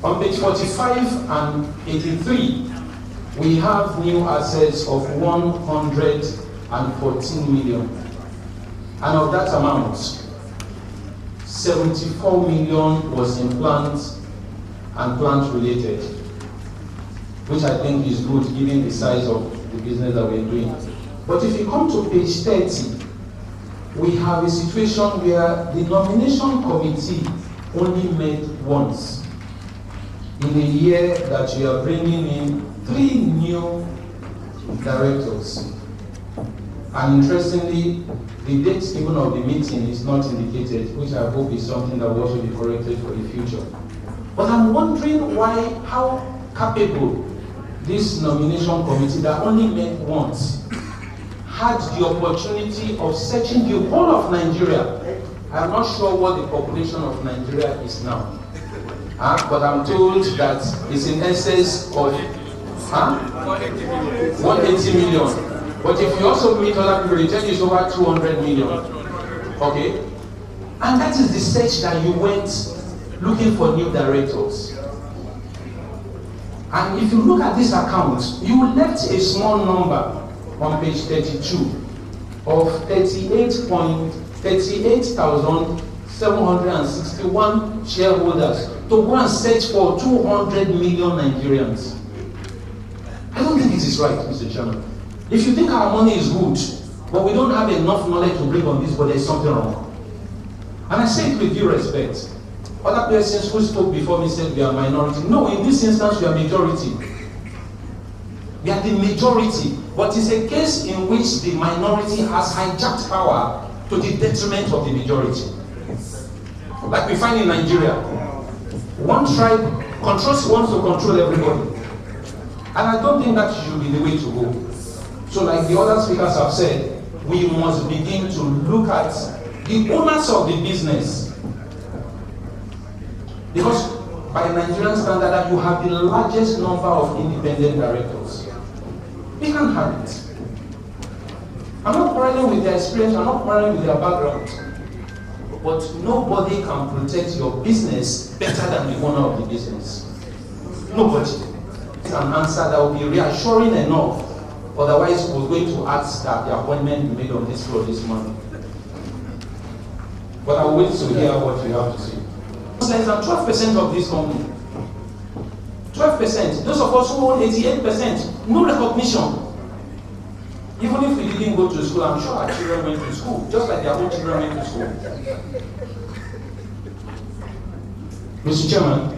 on page 45 and 83, we have new assets of 114 million. And of that amount, 74 million was in plant and plant related, which I think is good given the size of the business that we're doing. But if you come to page 30, we have a situation where the nomination committee only met once in a year that you are bringing in 3 new directors. And interestingly, the date even of the meeting is not indicated, which I hope is something that will also be corrected for the future. But I'm wondering how capable this nomination committee that only met once had the opportunity of searching the whole of Nigeria. I'm not sure what the population of Nigeria is now. But I'm told that it's in excess of 180 million. But if you also meet other people, they tell you it's over 200 million. Okay? And that is the search that you went looking for new directors. And if you look at this account, you left a small number on page 32 of 38,761 shareholders to go and search for 200 million Nigerians. I don't think it is right, Mr. Chairman. If you think our money is good, but we don't have enough knowledge to bring on this, but there's something wrong. And I say it with due respect. Other persons who spoke before me said we are minority. No, in this instance, we are majority. We are the majority, but it's a case in which the minority has hijacked power to the detriment of the majority. Like we find in Nigeria, one tribe wants to control everybody. And I don't think that should be the way to go. So like the other speakers have said, we must begin to look at the owners of the business. Because by Nigerian standard, that you have the largest number of independent directors. We can't have it. I'm not quarreling with their experience, I'm not quarreling with their background. But nobody can protect your business better than the owner of the business. Nobody. It's an answer that will be reassuring enough. Otherwise, we're going to ask that the appointment be made on this floor this morning. But I'll wait to hear what you have to say. Less than 12% of this company. 12%. Those of us who own 88%, no recognition. Even if we didn't go to school, I'm sure our children went to school, just like their own children went to school. Mr. Chairman,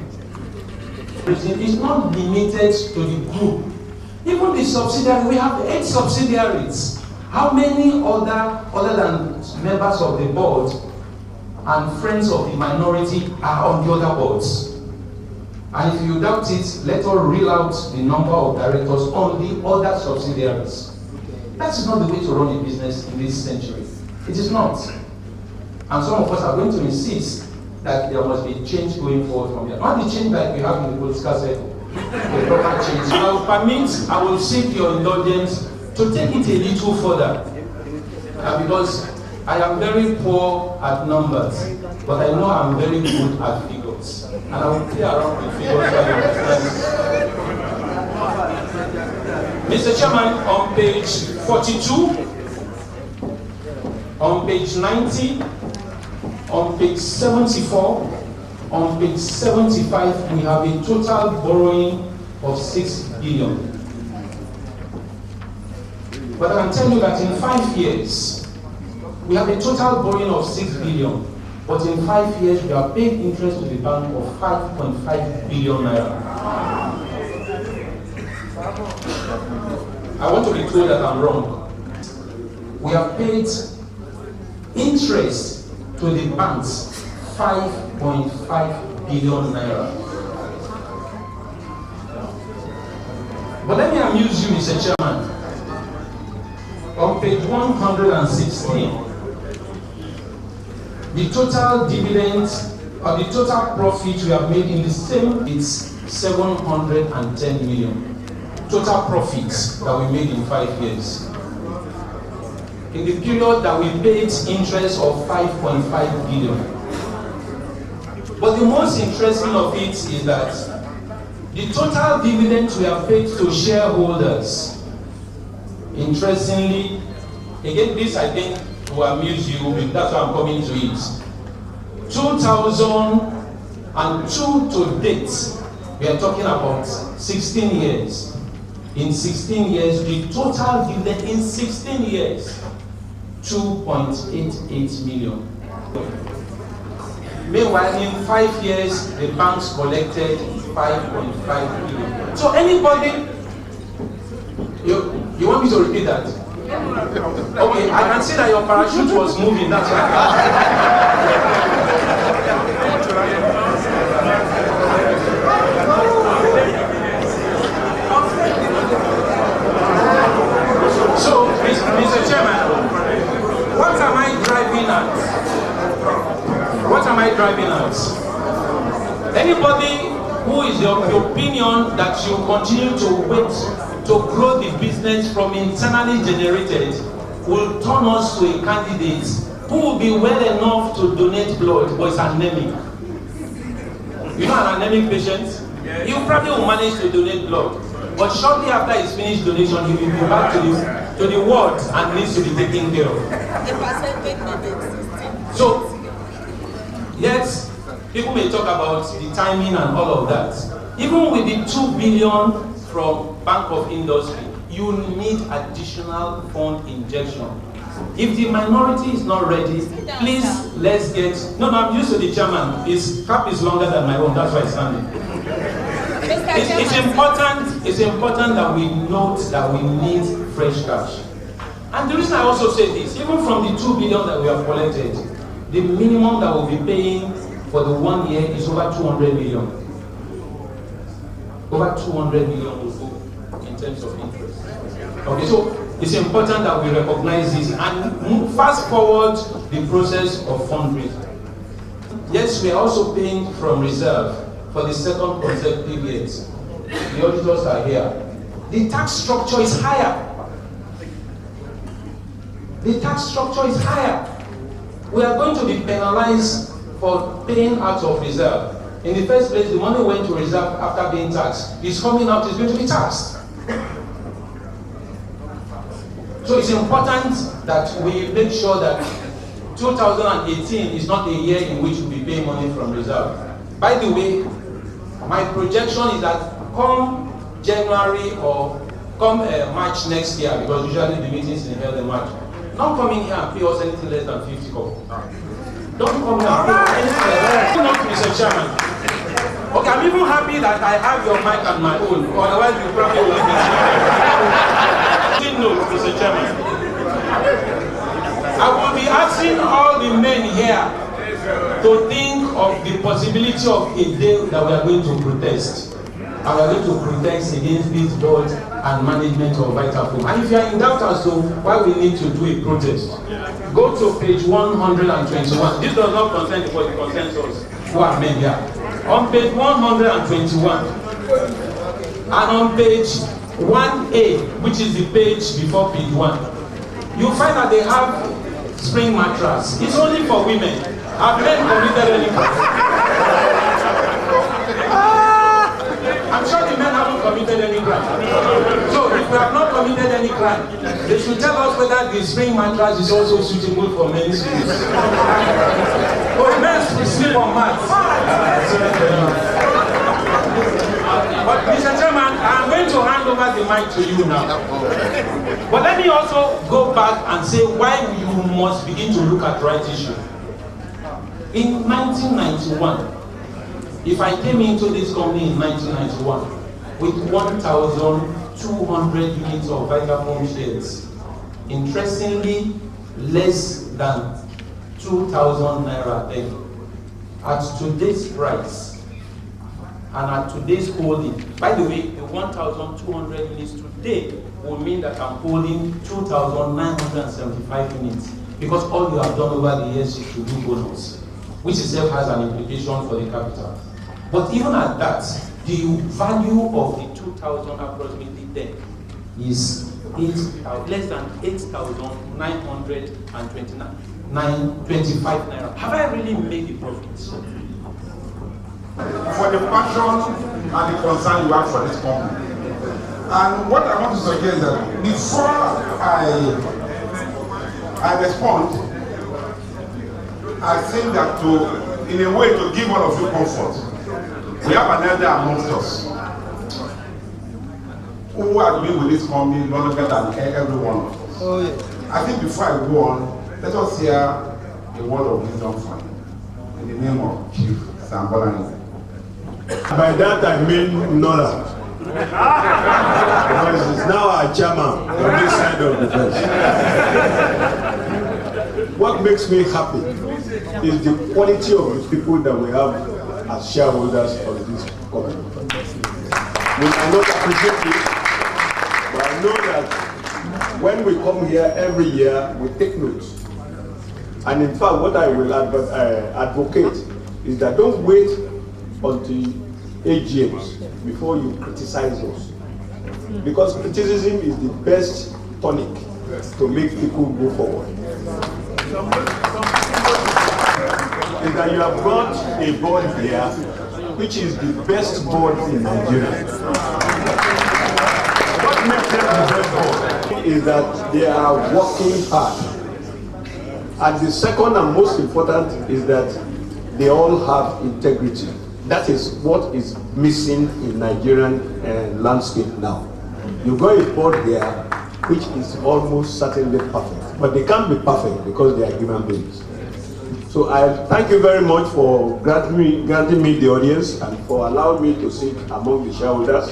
it's not limited to the group. Even the subsidiary, we have 8 subsidiaries. How many other than members of the board and friends of the minority are on the other boards? And if you doubt it, let us reel out the number of directors on the other subsidiaries. That is not the way to run a business in this century. It is not. And some of us are going to insist that there must be change going forward from here. Not the change that we have in the political circle, the proper change. I will seek your indulgence to take it a little further. Because I am very poor at numbers, but I know I'm very good at figures. And I will play around with figures for you. Mr. Chairman, on page 42, on page 90, on page 74, on page 75, we have a total borrowing of 6 billion. But I can tell you that in 5 years, we have a total borrowing of 6 billion. But in 5 years, we are paying interest to the bank of 5.5 billion naira. I want to be told that I'm wrong. We have paid interest to the banks 5.5 billion naira. But let me amuse you, Mr. Chairman. On page 116, the total dividends or the total profit we have made in the same is 710 million. Total profits that we made in 5 years. In the period that we paid interest of 5.5 billion. But the most interesting of it is that the total dividends we have paid to shareholders, interestingly, again this I think will amuse you, that's why I'm coming to it. 2002 to date, we are talking about 16 years. In 16 years, the total dividend in 16 years, 2.88 million. Meanwhile, in 5 years, the banks collected 5.5 billion. So anybody, you want me to repeat that? Okay, I can see that your parachute was moving, that's right. So, Mr. Chairman, what am I driving at? What am I driving at? Anybody who is of the opinion that you continue to wait to grow the business from internally generated will turn us to a candidate who will be well enough to donate blood but is anemic. You know an anemic patient? He probably will manage to donate blood, but shortly after his finished donation, he will be back to the ward and needs to be taken care of. So, yes, people may talk about the timing and all of that. Even with the 2 billion from Bank of Industry, you need additional fund injection. If the minority is not ready, please let's get. No, I'm used to the chairman. His cap is longer than my own. That's why it's standing. It's important that we note that we need fresh cash. And the reason I also say this, even from the 2 billion that we have collected, the minimum that we'll be paying for for the 1 year is over 200 million. Over 200 million will go in terms of interest. Okay, so it's important that we recognize this and fast forward the process of fundraising. Yes, we are also paying from reserve for the second consecutive years. The auditors are here. The tax structure is higher. The tax structure is higher. We are going to be penalized for paying out of reserve. In the first place, the money went to reserve after being taxed. It's coming out, it's going to be taxed. So it's important that we make sure that 2018 is not a year in which we'll be paying money from reserve. By the way, my projection is that come January or come March next year, because usually the meetings are held in March, not coming here and pay us anything less than 50 kobo. Don't come here and pay us anything less than 50 kobo. Mr. Chairman. Okay, I'm even happy that I have your mic and my own, otherwise you probably will have been. Note, Mr. Chairman. I will be asking all the men here to think of the possibility of a day that we are going to protest. And we are going to protest against this board and management of Vitafoam. And if you are in doubt as to why we need to do a protest, go to page 121. This does not concern the body, it concerns us who are men here. On page 121 and on page 1A, which is the page before page 1, you find that they have spring mattress. It's only for women. Have men committed any crime? I'm sure the men haven't committed any crime. So if we have not committed any crime, they should tell us whether the spring mattress is also suitable for men's use. For men to sleep on mats. But Mr. Chairman, I'm going to hand over the mic to you now. But let me also go back and say why you must begin to look at the right issue. In 1991, if I came into this company in 1991 with 1,200 units of Vitafoam shares, interestingly less than 2,000 naira then, at today's price and at today's holding, by the way, the 1,200 units today will mean that I'm holding 2,975 units, because all you have done over the years is to do bonus, which itself has an implication for the capital. But even at that, the value of the 2,000 approximately then is less than 8,925 naira. Have I really made the profits? For the passion and the concern you have for this company. And what I want to suggest is that before I respond, I think that in a way to give all of you comfort, we have an elder amongst us who has been with this company longer than every one of us. Oh, yeah. I think before I go on, let us hear a word of wisdom from him in the name of Chief Sambolani. By that I mean Nora. Because he's now our chairman on this side of the fence. What makes me happy is the quality of the people that we have as shareholders of this company. We cannot appreciate it, but I know that when we come here every year, we take notes. And in fact, what I will advocate is that don't wait until AGMs before you criticize us. Because criticism is the best tonic to make people go forward. Is that you have got a board here which is the best board in Nigeria. What makes them the best board is that they are working hard. And the second and most important is that they all have integrity. That is what is missing in Nigerian landscape now. You got a board here which is almost certainly perfect, but they can't be perfect because they are human beings. So I thank you very much for granting me the audience and for allowing me to sit among the shareholders.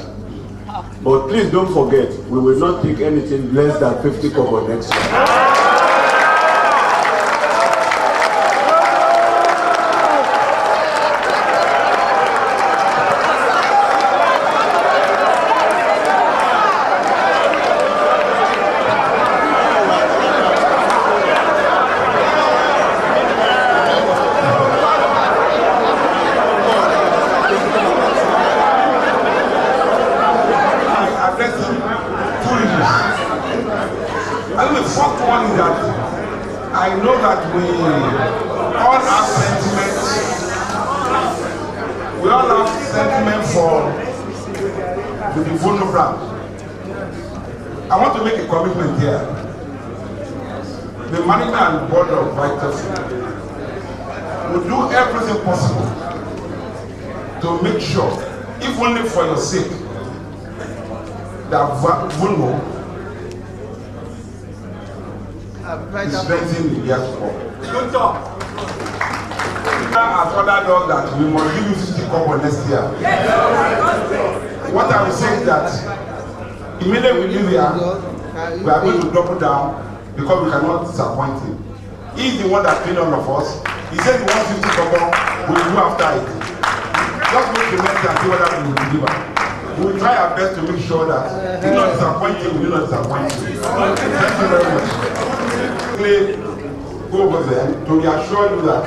But please don't forget, we will not take anything less than 50 kobo next year. think the first one is that I know that we all have sentiments. We all have sentiment for the Vitafoam brand. I want to make a commitment here. The management and board of Vitafoam will do everything possible to make sure, if only for your sake, that Vitafoam is strengthening the years to come. Good talk. As ordered us that we must give you 50 kobo next year. What I will say is that immediately we leave here, we are going to double down because we cannot disappoint him. He is the one that paid all of us. He said he wants 50 kobo, we will do after it. Just make the next and see whether we will deliver. We will try our best to make sure that we will not disappoint him, we will not disappoint you. Thank you very much. Go over there to reassure you that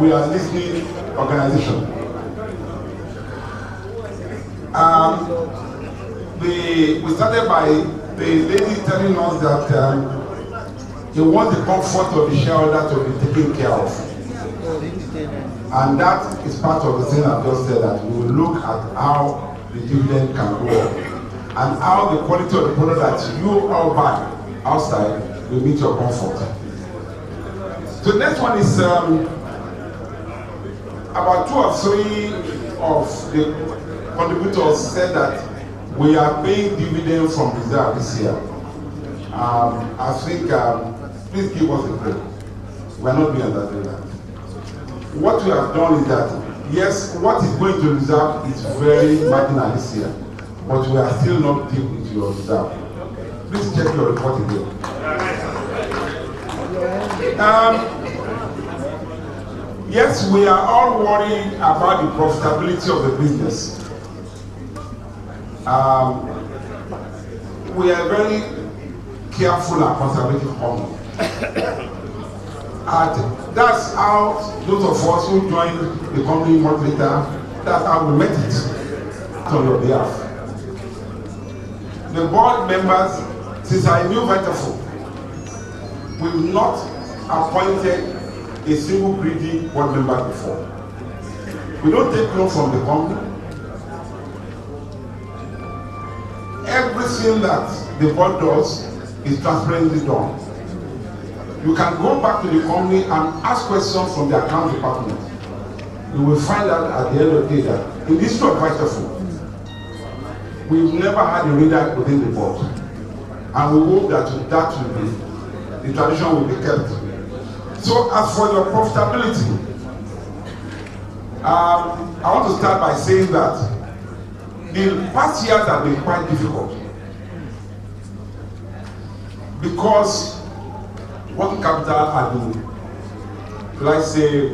we are a listening organization. We started by the lady telling us that he wants the comfort of the shareholder to be taken care of. And that is part of the thing I've just said, that we will look at how the dividend can go up and how the quality of the product that you all buy outside will meet your comfort. So the next one is about 2 or 3 of the contributors said that we are paying dividend from reserve this year. I think, please give us a break. We are not doing that. What we have done is that, yes, what is going to reserve is very marginal this year, but we are still not deep into your reserve. Please check your report again. Yes, we are all worried about the profitability of the business. We are very careful and conservative company. And that's how those of us who joined the company much later, that's how we met it on your behalf. The board members, since I knew Vitafoam, we've not appointed a single greedy board member before. We don't take loan from the company. Everything that the board does is transparently done. You can go back to the company and ask questions from the account department. You will find out at the end of the day that in this history of Vitafoam, we've never had a reader within the board. And we hope that that will be, the tradition will be kept. So as for your profitability, I want to start by saying that the past years have been quite difficult because working capital has been, let's say,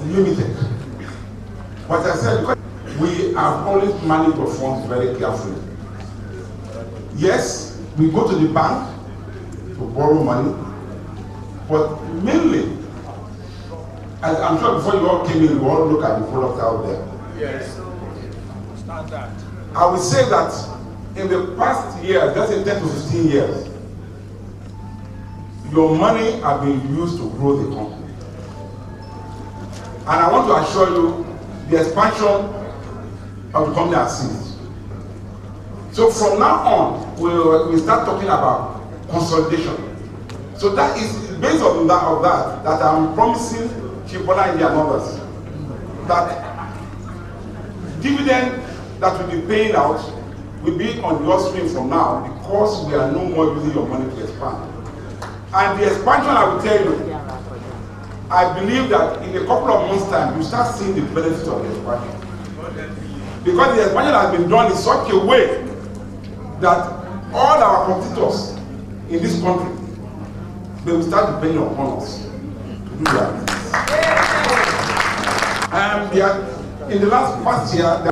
limited. But I said, we have always managed the funds very carefully. Yes, we go to the bank to borrow money, but mainly, as I'm sure before you all came in, you all look at the products out there. Yes. Standard. I would say that in the past year, that's in 10 to 15 years, your money has been used to grow the company. And I want to assure you, the expansion of the company has ceased. So from now on, we start talking about consolidation. So that is based on that I'm promising Chief Bola and others that dividend that will be paying out will be on your stream from now because we are no more using your money to expand. And the expansion, I will tell you, I believe that in a couple of months' time, you start seeing the benefits of the expansion. Because the expansion has been done in such a way that all our competitors in this country, they will start depending upon us to do that. In the past year,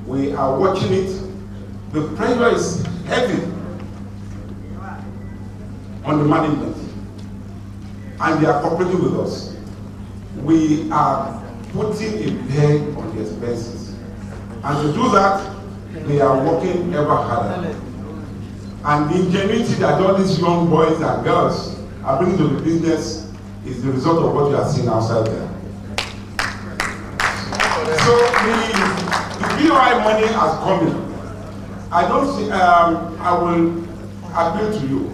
we are watching it. The pressure is heavy on the management, and they are cooperating with us. We are putting a peg on the expenses, and to do that, they are working ever harder. And the ingenuity that all these young boys and girls are bringing to the business is the result of what you are seeing outside there. So the BOI money has come in. I don't see, I will appeal to you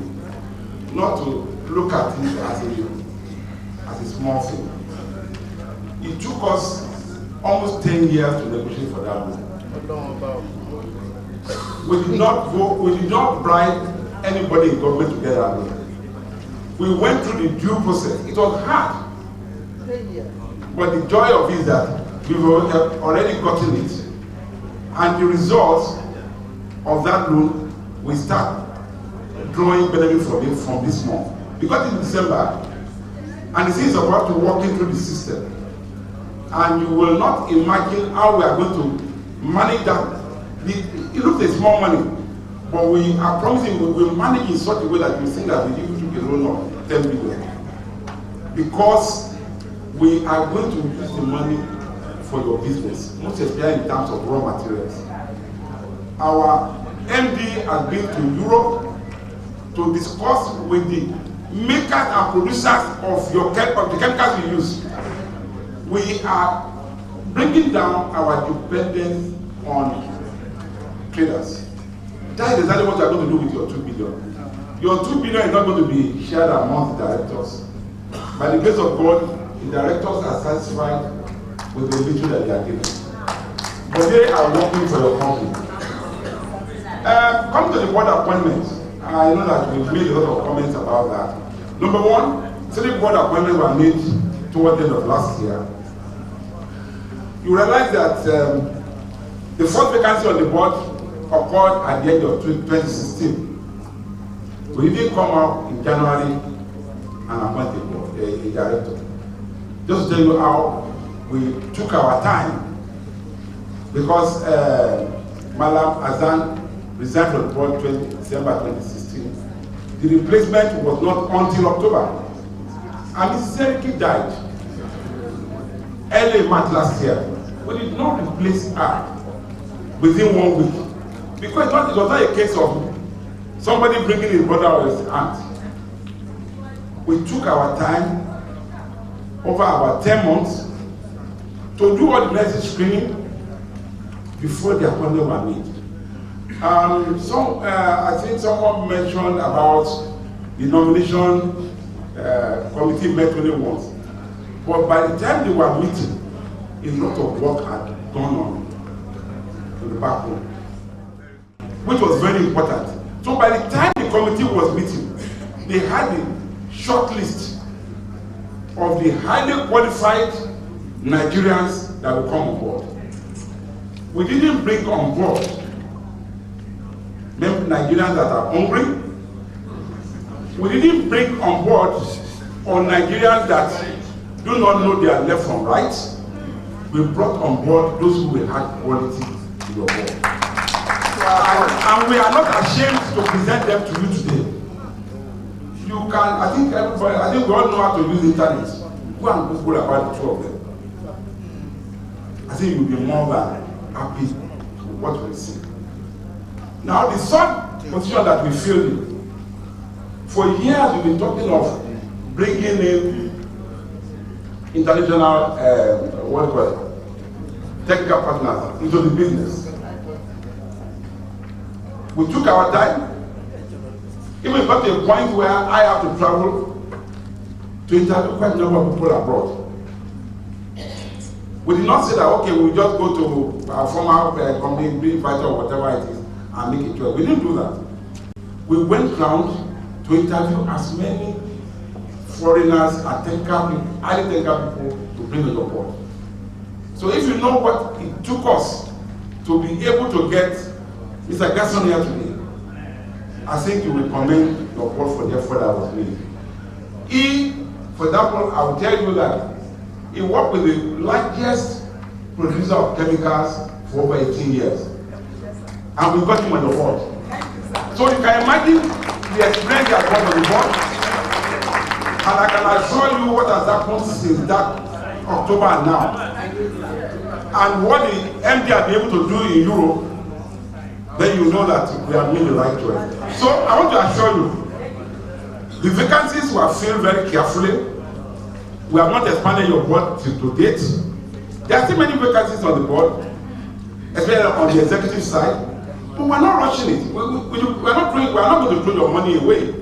not to look at it as a small thing. It took us almost 10 years to negotiate for that loan. We did not bribe anybody in government to get our loan. We went through the due process. It was hard. But the joy of it is that we've already gotten it. And the results of that loan, we start drawing benefit from it from this month. Because in December, and the thing is about to walk into the system. And you will not imagine how we are going to manage that. It looks a small money, but we are promising we will manage in such a way that you think that we give you a loan of 10 billion. Because we are going to use the money for your business, most especially in terms of raw materials. Our MD has been to Europe to discuss with the makers and producers of the chemicals we use. We are bringing down our dependence on traders. That is exactly what you are going to do with your 2 billion. Your 2 billion is not going to be shared among the directors. By the grace of God, the directors are satisfied with the little that they are given. But they are working for your company. Come to the board appointments. I know that we've made a lot of comments about that. Number one, 3 board appointments were made towards the end of last year. You realize that the first vacancy on the board occurred at the end of 2016. We didn't come out in January and appoint a director. Just to tell you how we took our time, because Malam Azan resigned from the board December 2016. The replacement was not until October. And Mrs. Seriki died early March last year. We did not replace her within 1 week. Because it was not a case of somebody bringing his brother or his aunt. We took our time over about 10 months to do all the necessary screening before the appointment were made. I think someone mentioned about the nomination committee met only once. But by the time they were meeting, a lot of work had gone on in the back room, which was very important. So by the time the committee was meeting, they had a short list of the highly qualified Nigerians that will come on board. We didn't bring on board Nigerians that are hungry. We didn't bring on board Nigerians that do not know their left from right. We brought on board those who will add quality to your board. And we are not ashamed to present them to you today. You can, I think we all know how to use the internet. Go and Google about the 2 of them. I think you'll be more than happy with what we see. Now, the third position that we feel in, for years we've been talking of bringing in international, technical partners into the business. We took our time. Even got to a point where I have to travel to interview quite a number of people abroad. We did not say that, okay, we'll just go to our former company, Green Fighter or whatever it is, and make it choice. We didn't do that. We went round to interview as many foreigners and highly technical people to bring on your board. So if you know what it took us to be able to get Mr. Gasson here today, I think you will commend your board for the effort that was made. For example, I will tell you that he worked with the largest producer of chemicals for over 18 years. And we got him on the board. So you can imagine the experience he has got on the board. And I can assure you what has happened since that October now. And what the MD has been able to do in Europe then you know that we are doing the right way. So I want to assure you, the vacancies were filled very carefully. We have not expanded your board to date. There are still many vacancies on the board, especially on the executive side, but we're not rushing it. We're not going to throw your money away.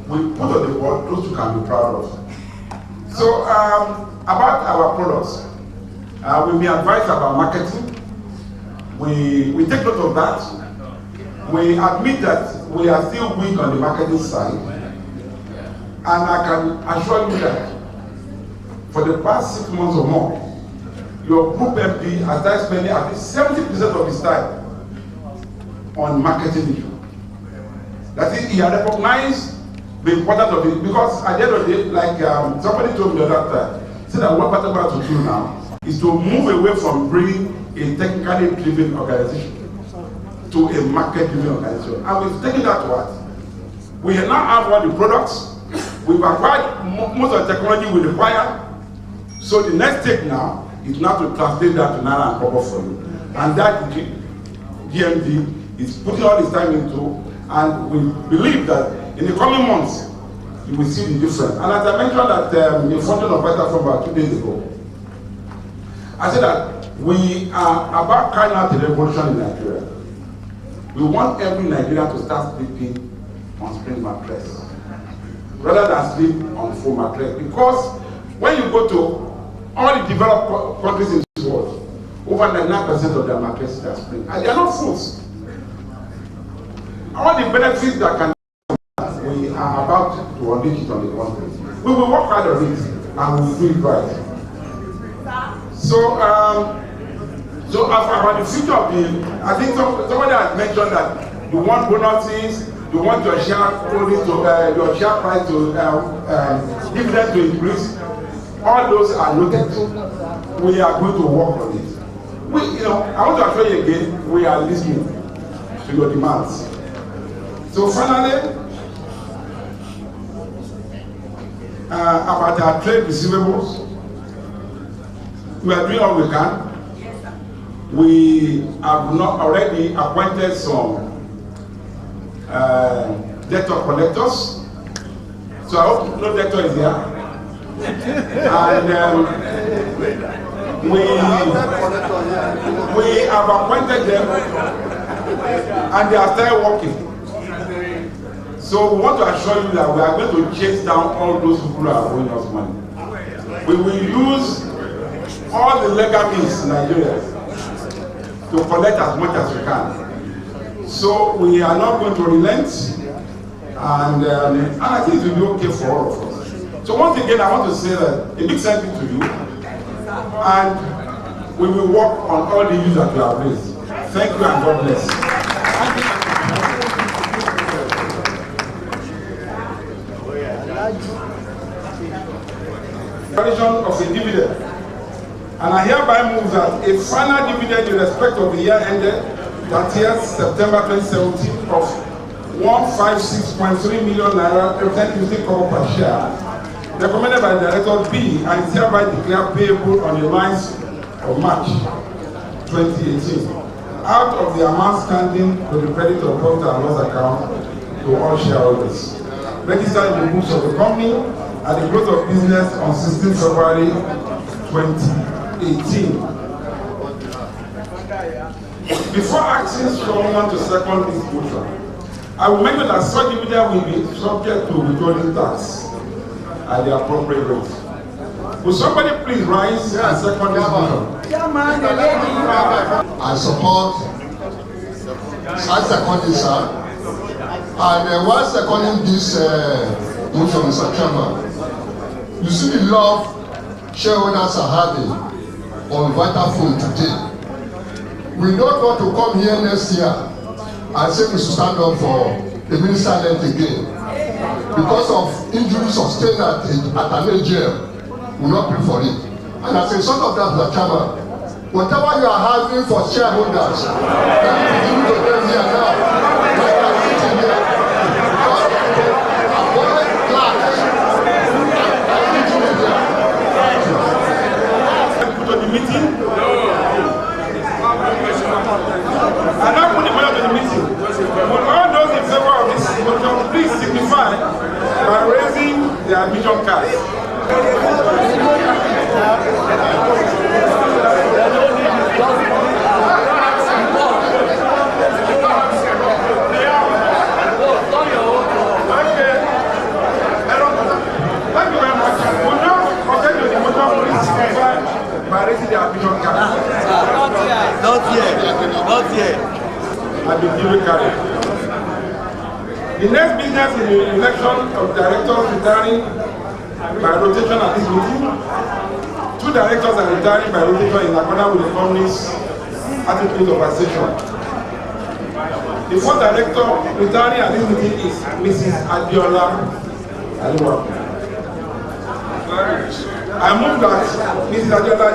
We put on the board those you can be proud of. So about our products, we may advise about marketing. We take note of that. We admit that we are still weak on the marketing side, and I can assure you that for the past 6 months or more, your group MP has started spending at least 70% of his time on marketing issue. That is, he has recognized the importance of it, because at the end of the day, like somebody told me the other time, said that what we're about to do now is to move away from bringing a technically driven organization to a market-driven organization. And we've taken that to us. We now have all the products. We've acquired most of the technology we require. So the next step now is now to translate that to Naira and Kobo for you. And that GMD is putting all his time into, and we believe that in the coming months, you will see the difference. And as I mentioned at the funding of Vitafoam about 2 days ago, I said that we are about carrying out a revolution in Nigeria. We want every Nigerian to start sleeping on spring mattress rather than sleep on foam mattress. Because when you go to all the developed countries in this world, over 99% of their mattresses are spring, and they are not foods. All the benefits that can we are about to unleash it on the country. We will work hard on it and we will do it right. So about the future of the, I think somebody has mentioned that you want bonuses, you want your share your share price to dividend to increase. All those are noted. We are going to work on it. I want to assure you again, we are listening to your demands. So finally, about our trade receivables, we are doing all we can. We have not already appointed some debtor collectors. So I hope no debtor is here. And we have appointed them, and they are still working. So we want to assure you that we are going to chase down all those people who are owing us money. We will use all the legal means in Nigeria to collect as much as we can. So we are not going to relent, and I think it will be okay for all of us. So once again, I want to say that a big thank you to you, and we will work on all the issues that you have raised. Thank you and God bless. Of a dividend, and I hereby move that a final dividend in respect of the year ended 30th September 2017 of 156.3 million naira, representing 50 kobo per share, recommended by the Director B, and is hereby declared payable on the lines of March 2018, out of the amount standing to the credit of profit and loss account to all shareholders, registered in the books of the company at the close of business on 16 February 2018. Before asking someone to second this motion, I will mention that such dividend will be subject to withholding tax at the appropriate rate. Will somebody please rise and second this motion? I support, I second this, sir. And while seconding this motion, Mr. Chairman, you see the love shareholders are having on Vitafoam today. We don't want to come here next year and say we should stand up for the minister length again. Because of injuries sustained at an AGM, we will not pay for it. And as a result of that, Mr. Chairman, whatever you are having for shareholders, can you begin to them here now? Like I'm sitting here. Avoid clash. To the meeting? No. I'm not putting money to the meeting. signify by raising the admission card. By raising the admission card. Not yet. And the duly carried. The next business is the election of directors retiring by rotation at this meeting. 2 directors are retiring by rotation in accordance with the company's attitude of association. The 4th director retiring at this meeting is Mrs. Adiola Aliwaku. I move that Mrs. Adiola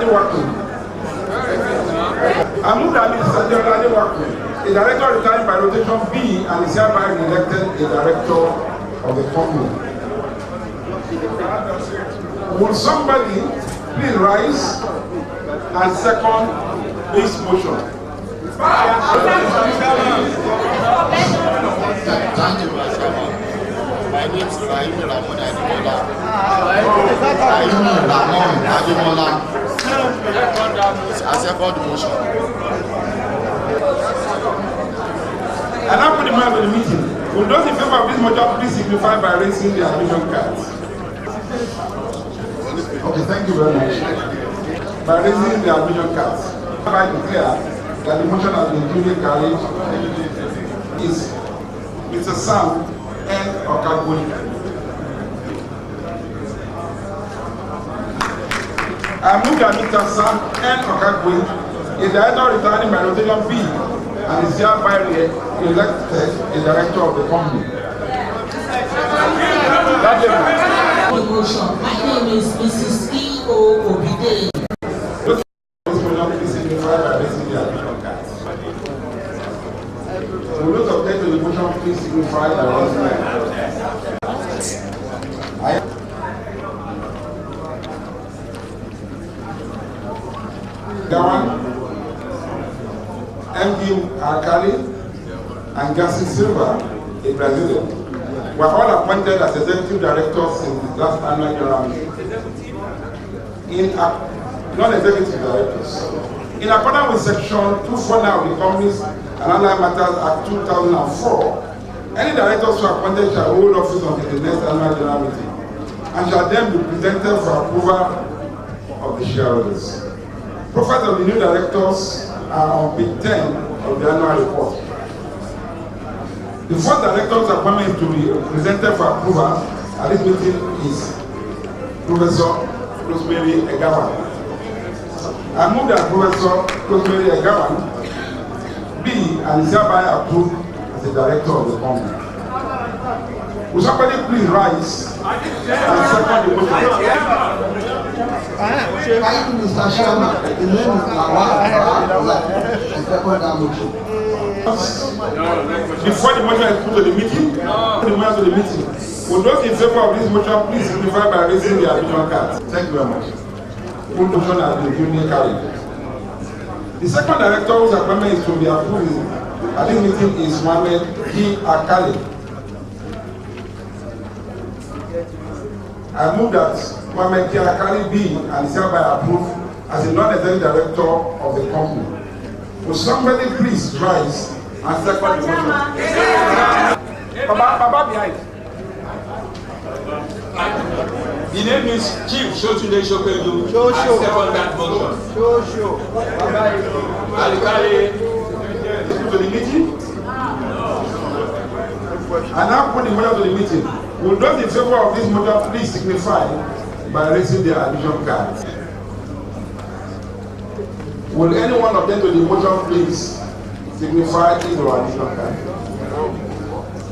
Aliwaku. A director retiring by rotation B and is hereby elected a director of the company. Will somebody please rise and second this motion? Thank you, Mr. My name is Rahim Ramon Adebola. I second motion. And now put the man of the meeting. Will those in favor of this motion please signify by raising their admission cards? Okay, thank you very much. By raising the admission cards, I declare that the motion has been duly carried. Is Mr. Sam N. Okagwe. I move that Mr. Sam N. Okagwe, a director retiring by rotation B, and is hereby elected a director of the company. My name is Mrs. E.O. Obide. Will those object to the motion please signify by raising their hand? Gawan, MD Akali, and Gassi Silva, a Brazilian, were all appointed as executive directors in the last annual general meeting. Non-executive directors. In accordance with section 249 of the Companies and Allied Matters Act 2004, any directors who are appointed shall hold office until the next annual general meeting and shall then be presented for approval of the shareholders. Profiles of the new directors are on page 10 of the annual report. The 4th director's appointment to be presented for approval at this meeting is Professor Rosemary Egawan. I move that Professor Rosemary Egawan be and is hereby approved as the director of the company. Will somebody please rise and second the motion? Thank you, Mr. Chairman. The name is Lawal. I second that motion. Before the motion is put to the meeting, will those in favor of this motion please signify by raising their admission cards? Thank you very much. Full motion has been duly carried. The second director whose appointment is to be approved at this meeting is Mohammed G. Akali. I move that Mohammed G. Akali be and is hereby approved as a non-executive director of the company. Will somebody please rise and second the motion? Baba behind. The name is Chief Shotunde Shokwelu. I second that motion. Alikali to the meeting. And now put the motion to the meeting. Will those in favor of this motion please signify by raising their admission cards? Will any one of them to the motion please signify his or additional card?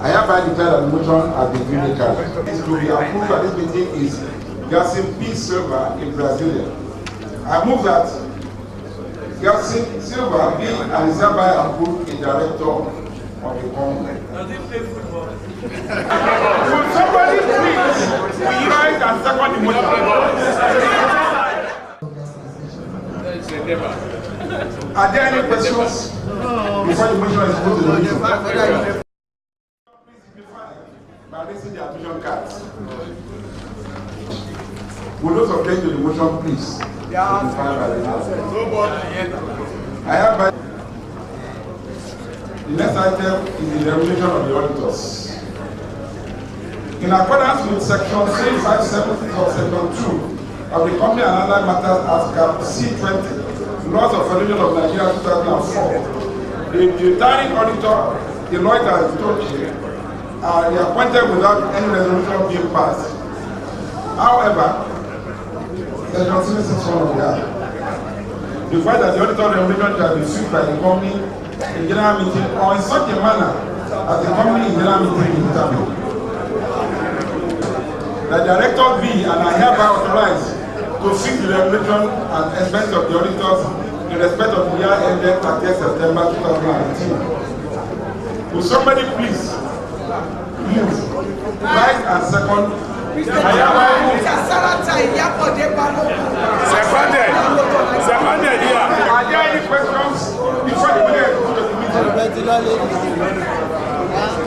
I hereby declare that the motion has been duly carried. It will be approved at this meeting is Gassim P. Silva in Brazilian. I move that Gassim Silva be and is hereby approved a director of the company. Does he play football? Will somebody please rise and second the motion? Are there any questions before the motion is put to the meeting? By raising their admission cards? Will those object to the motion, please? I have by the next item is the remuneration of the auditors. In accordance with section 357 of section 2 of the Company and Allied Matters Act Cap C20, Laws of Federation of Nigeria 2004, the retiring auditor, Deloitte and Tochi, are appointed without any resolution being passed. However, section 361 of the Act, the fact that the auditor remuneration shall be fixed by the company in general meeting or in such a manner as the company in general meeting determined. The director be and I hereby authorize to fix the remuneration and expense of the auditors in respect of the year ended 30th September 2018. Will somebody please move, rise and second? Seconded here. Are there any questions before the meeting to the meeting?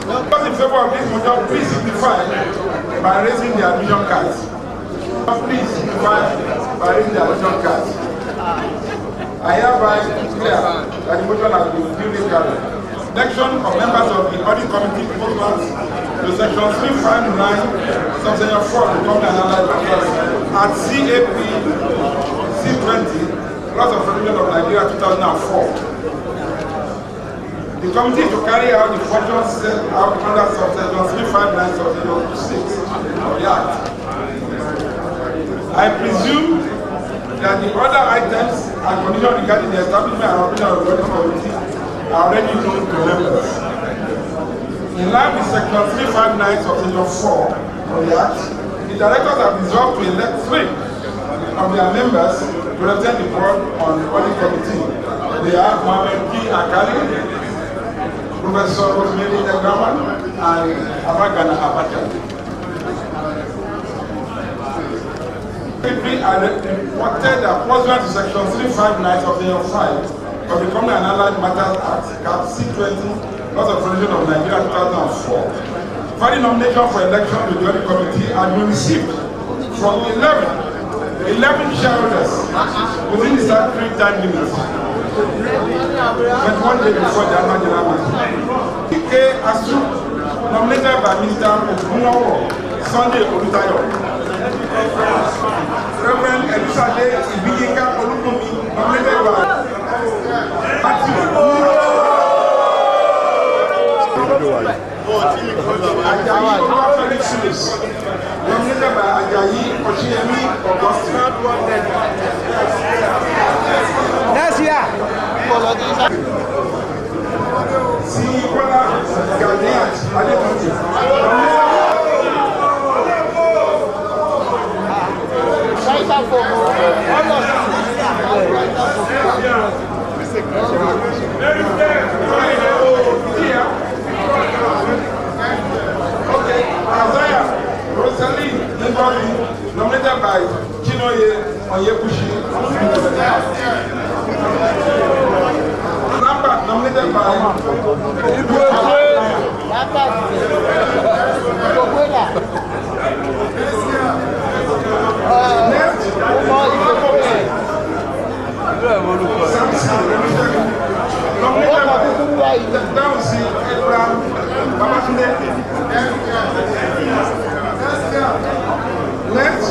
Those in favor of this motion, please signify by raising the admission cards. Please signify by raising the admission cards. I hereby declare that the motion has been duly carried. Election of members of the audit committee pursuant to section 359, subsection 4 of the Company and Allied Matters at CAP C20, Laws of Federation of Nigeria 2004. The committee to carry out the functions set out under subsection 359, subsection 6 of the Act. I presume that the other items and conditions regarding the establishment and operation of the audit committee are already known to members. In line with section 359, subsection 4 of the Act, the directors have resolved to elect 3 of their members to represent the board on the audit committee. They are Mohammed P. Akali, Professor Rosemary Egaman, and Abagana Abacha. I reported that pursuant to section 359 of the 5 of the Company and Allied Matters Act, Cap C20, Laws of Federation of Nigeria 2004. Further nomination for election to the audit committee had been received from 11 shareholders within the statutory time limit. 21 days before the annual general meeting. PK Asu, nominated by Mr. Ogunwawo Sunday Olutayo. Reverend Elisade Ibiyinka Olukumi, nominated by Ajayi Olufemi Phillips, nominated by Ajayi Oshiyemi Augustine. Next year. Siwala Ghanaian Adekunle. Okay, Isaiah Rosalie Ndoli, nominated by Chinoye Onyebushi. Nominated by next,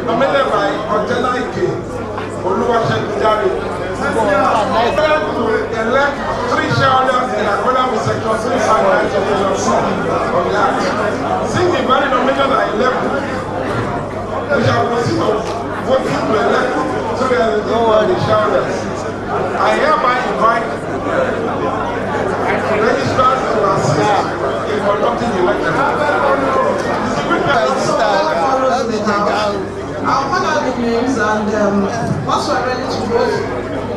nominated by Otelaike Oluwasegunjare. To elect 3 shareholders in accordance with section 359 of the Act. Since the valid nominations are 11, we shall proceed to voting to elect 3 shareholders. I hereby invite registrars to assist in conducting the election. I'll call out the names and once we're ready to vote,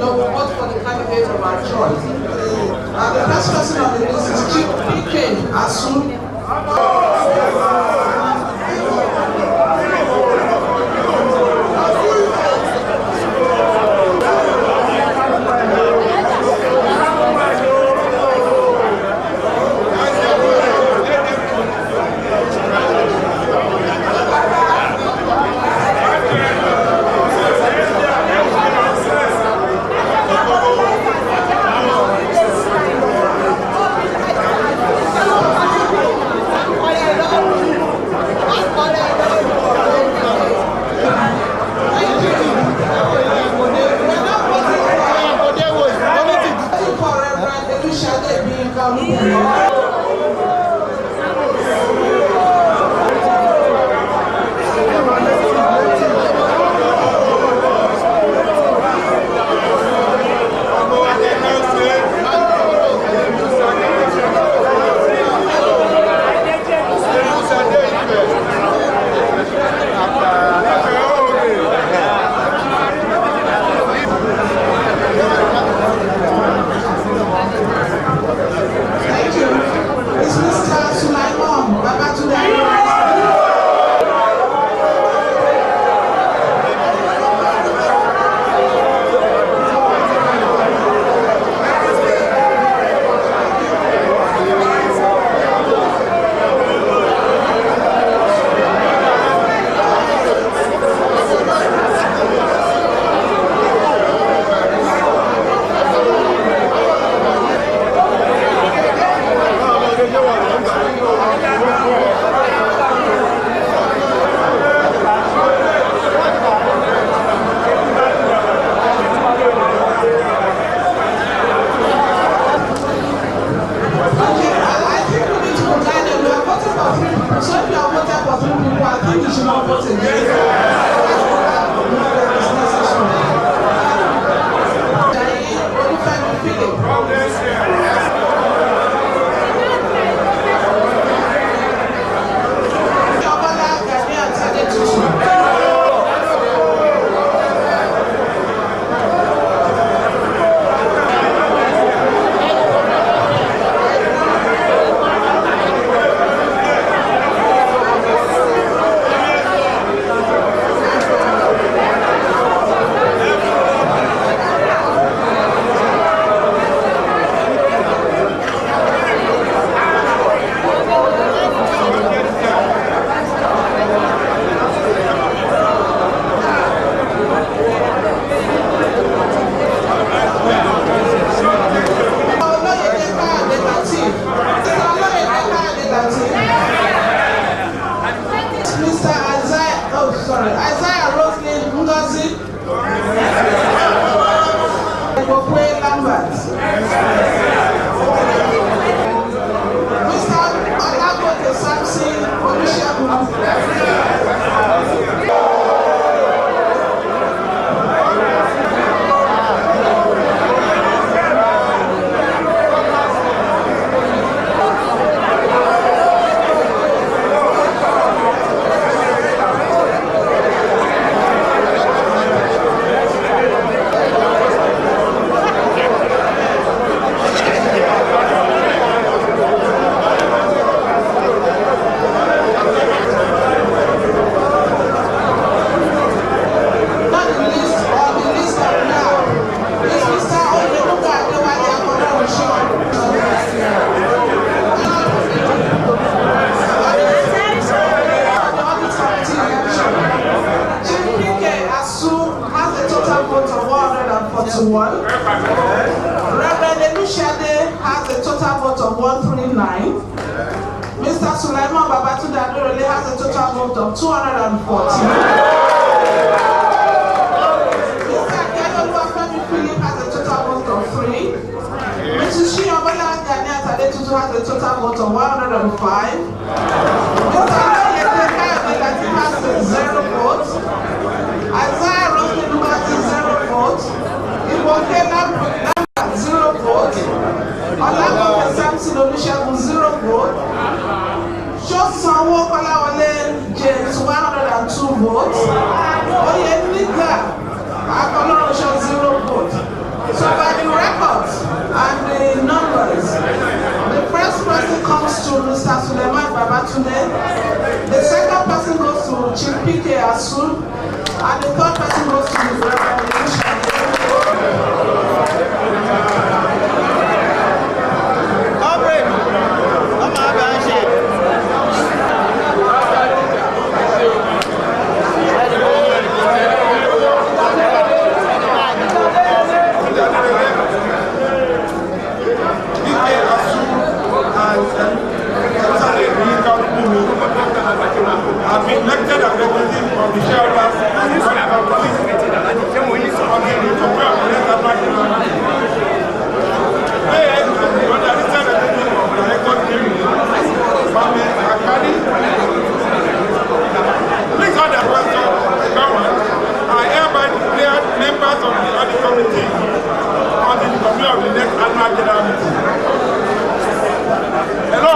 we'll vote for the candidate of our choice. And the first person on the list is Chief PK Asu. Reverend Elushade has a total vote of 139. Mr. Sulaiman Babatunde Aderele has a total vote of 240. Mr. Akiyolu Philip has a total vote of 3. Mrs. Shiyobola Ganiat Adetutu has a total vote of 105. Mr. Ayete has 0 votes. Isaiah Rosny Lubati 0 votes. Iboke Lambert 0 votes. Olagoke Samson Olusegun 0 votes. Shosanwo Kolawole James 102 votes. Oyenika Akolorosho 0 votes. So by the records, I And the numbers. The first person comes to Mr. Suleiman Babatunde. The second person goes to Chief P.K. Asun. And the third person goes to the Revolution. I've been elected as representative of the shareholders and the current company of the Please hold the question, government. I hereby declare members of the audit committee on the committee of the next annual general meeting. Hello,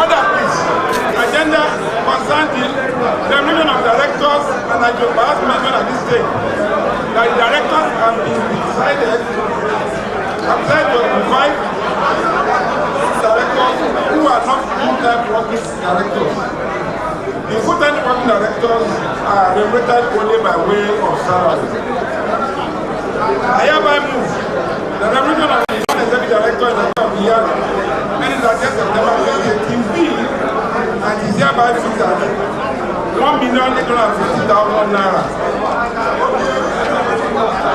order please. Agenda concerning the remuneration of directors, and I should perhaps mention at this stage that the directors have been decided to revive directors who are not full-time working directors. The full-time working directors are remunerated only by way of salary. I hereby move the remuneration of the non-executive director in the of the year ending at September 2018 and is hereby fixed at 1,850,000 naira.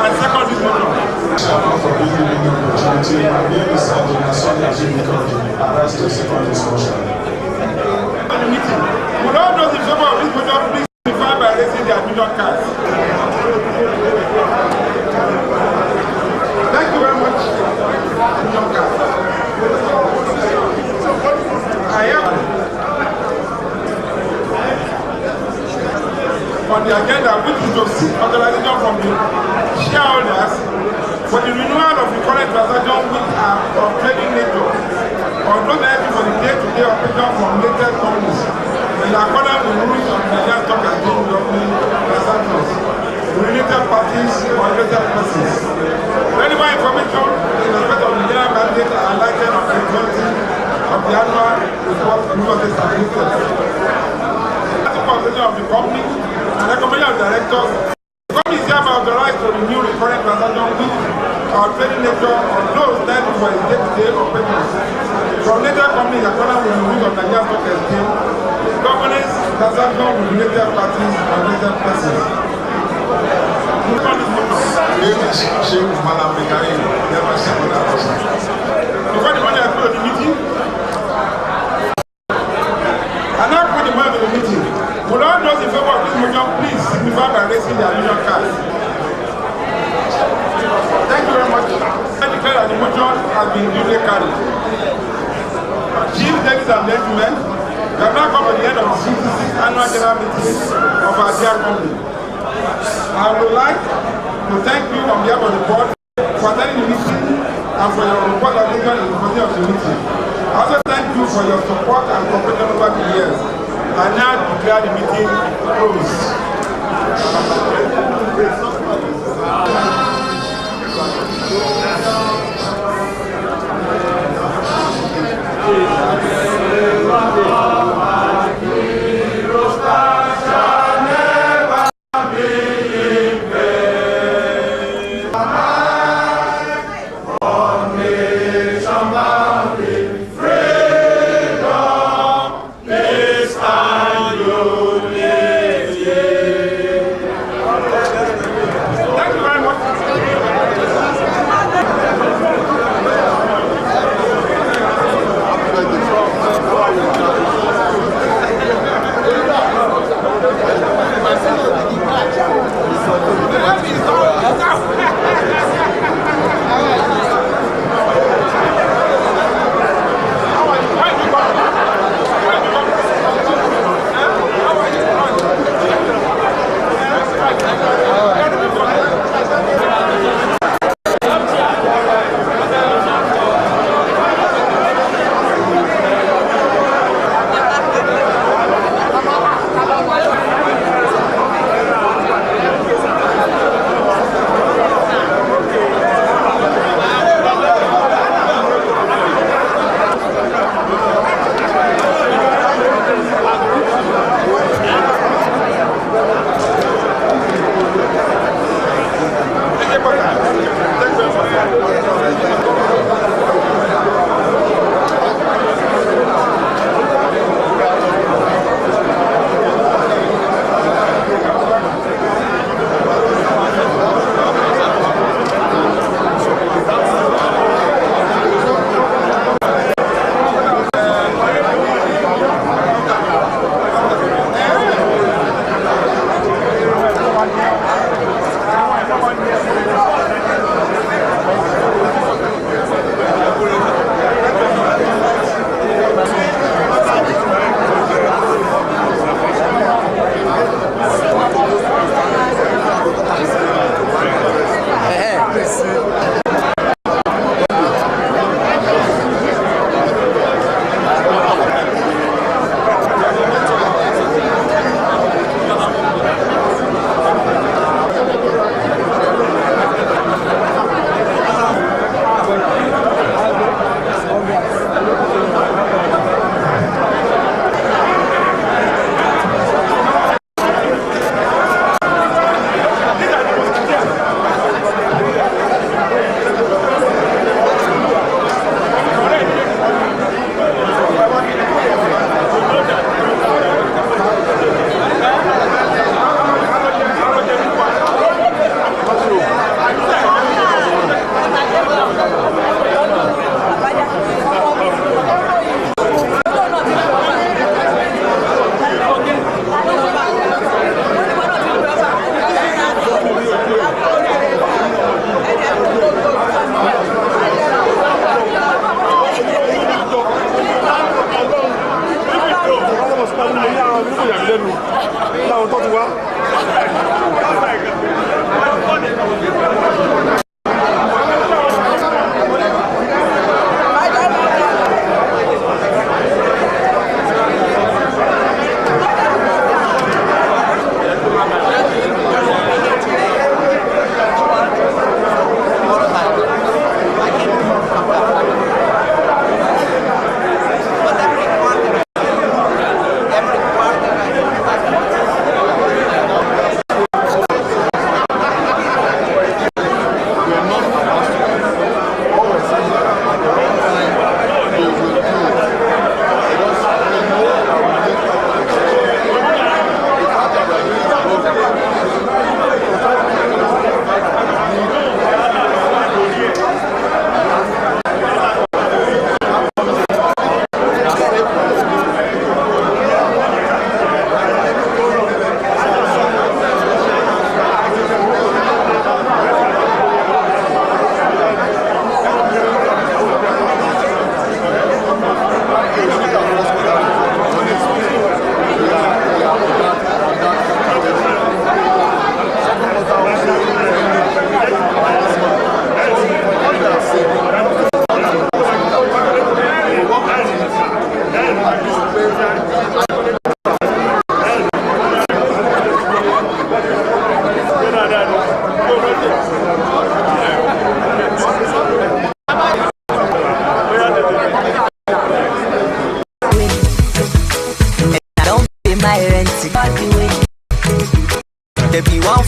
And second is motion. Chairman, for giving me the opportunity. My name is Sajina Sonia Jimikoji. I rise to second this motion. The meeting. Would all those in favor of this motion please signify by raising their admission cards? Thank you very much. Admission card. I am on the agenda, which is to seek authorization from the shareholders for the renewal of the current transaction which are of trading nature or not necessary for the day-to-day operation from related companies in accordance with rules of the Nigerian Stock Exchange Company transactions, related parties or related persons. Relevant information in respect of the general mandate are highlighted on the 20 of the annual report previously submitted. Of the company and recommendation of directors, the company is hereby authorized to renew the current transaction which are trading nature on those that for its day-to-day operations. From later companies in accordance with the rules of Nigerian Stock Exchange, governance transaction with related parties and related persons. Before the money I put on the meeting, and now put the money on the meeting. Would all those in favor of this motion please signify by raising their admission cards? Thank you very much. I declare that the motion has been duly carried. Chief, ladies and gentlemen, we have now come to the end of the 66th annual general meeting of our dear company. I would like to thank you on behalf of the board for attending the meeting and for your report and in the body of the meeting. I also thank you for your support and cooperation over the years. I now declare the meeting closed.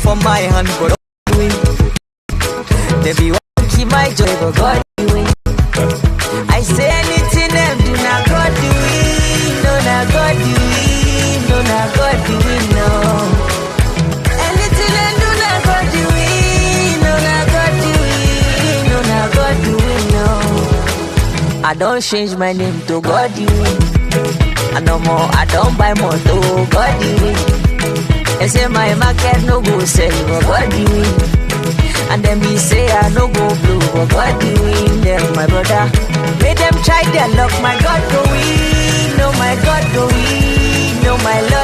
for my hand, but God win. They be want keep my joy, but God win. I say anything them do not God do it, no not God do it, no not God do it, no. Anything them do not God do it, no not God do it, no not God do it, no. I don't change my name to God do it. I no more, I don't buy more to God do it. They say my market no go sell, but God do it. And then me say I no go blue, but God do win them, my brother. Make them try their luck, my God go win, no my God go win, no my love.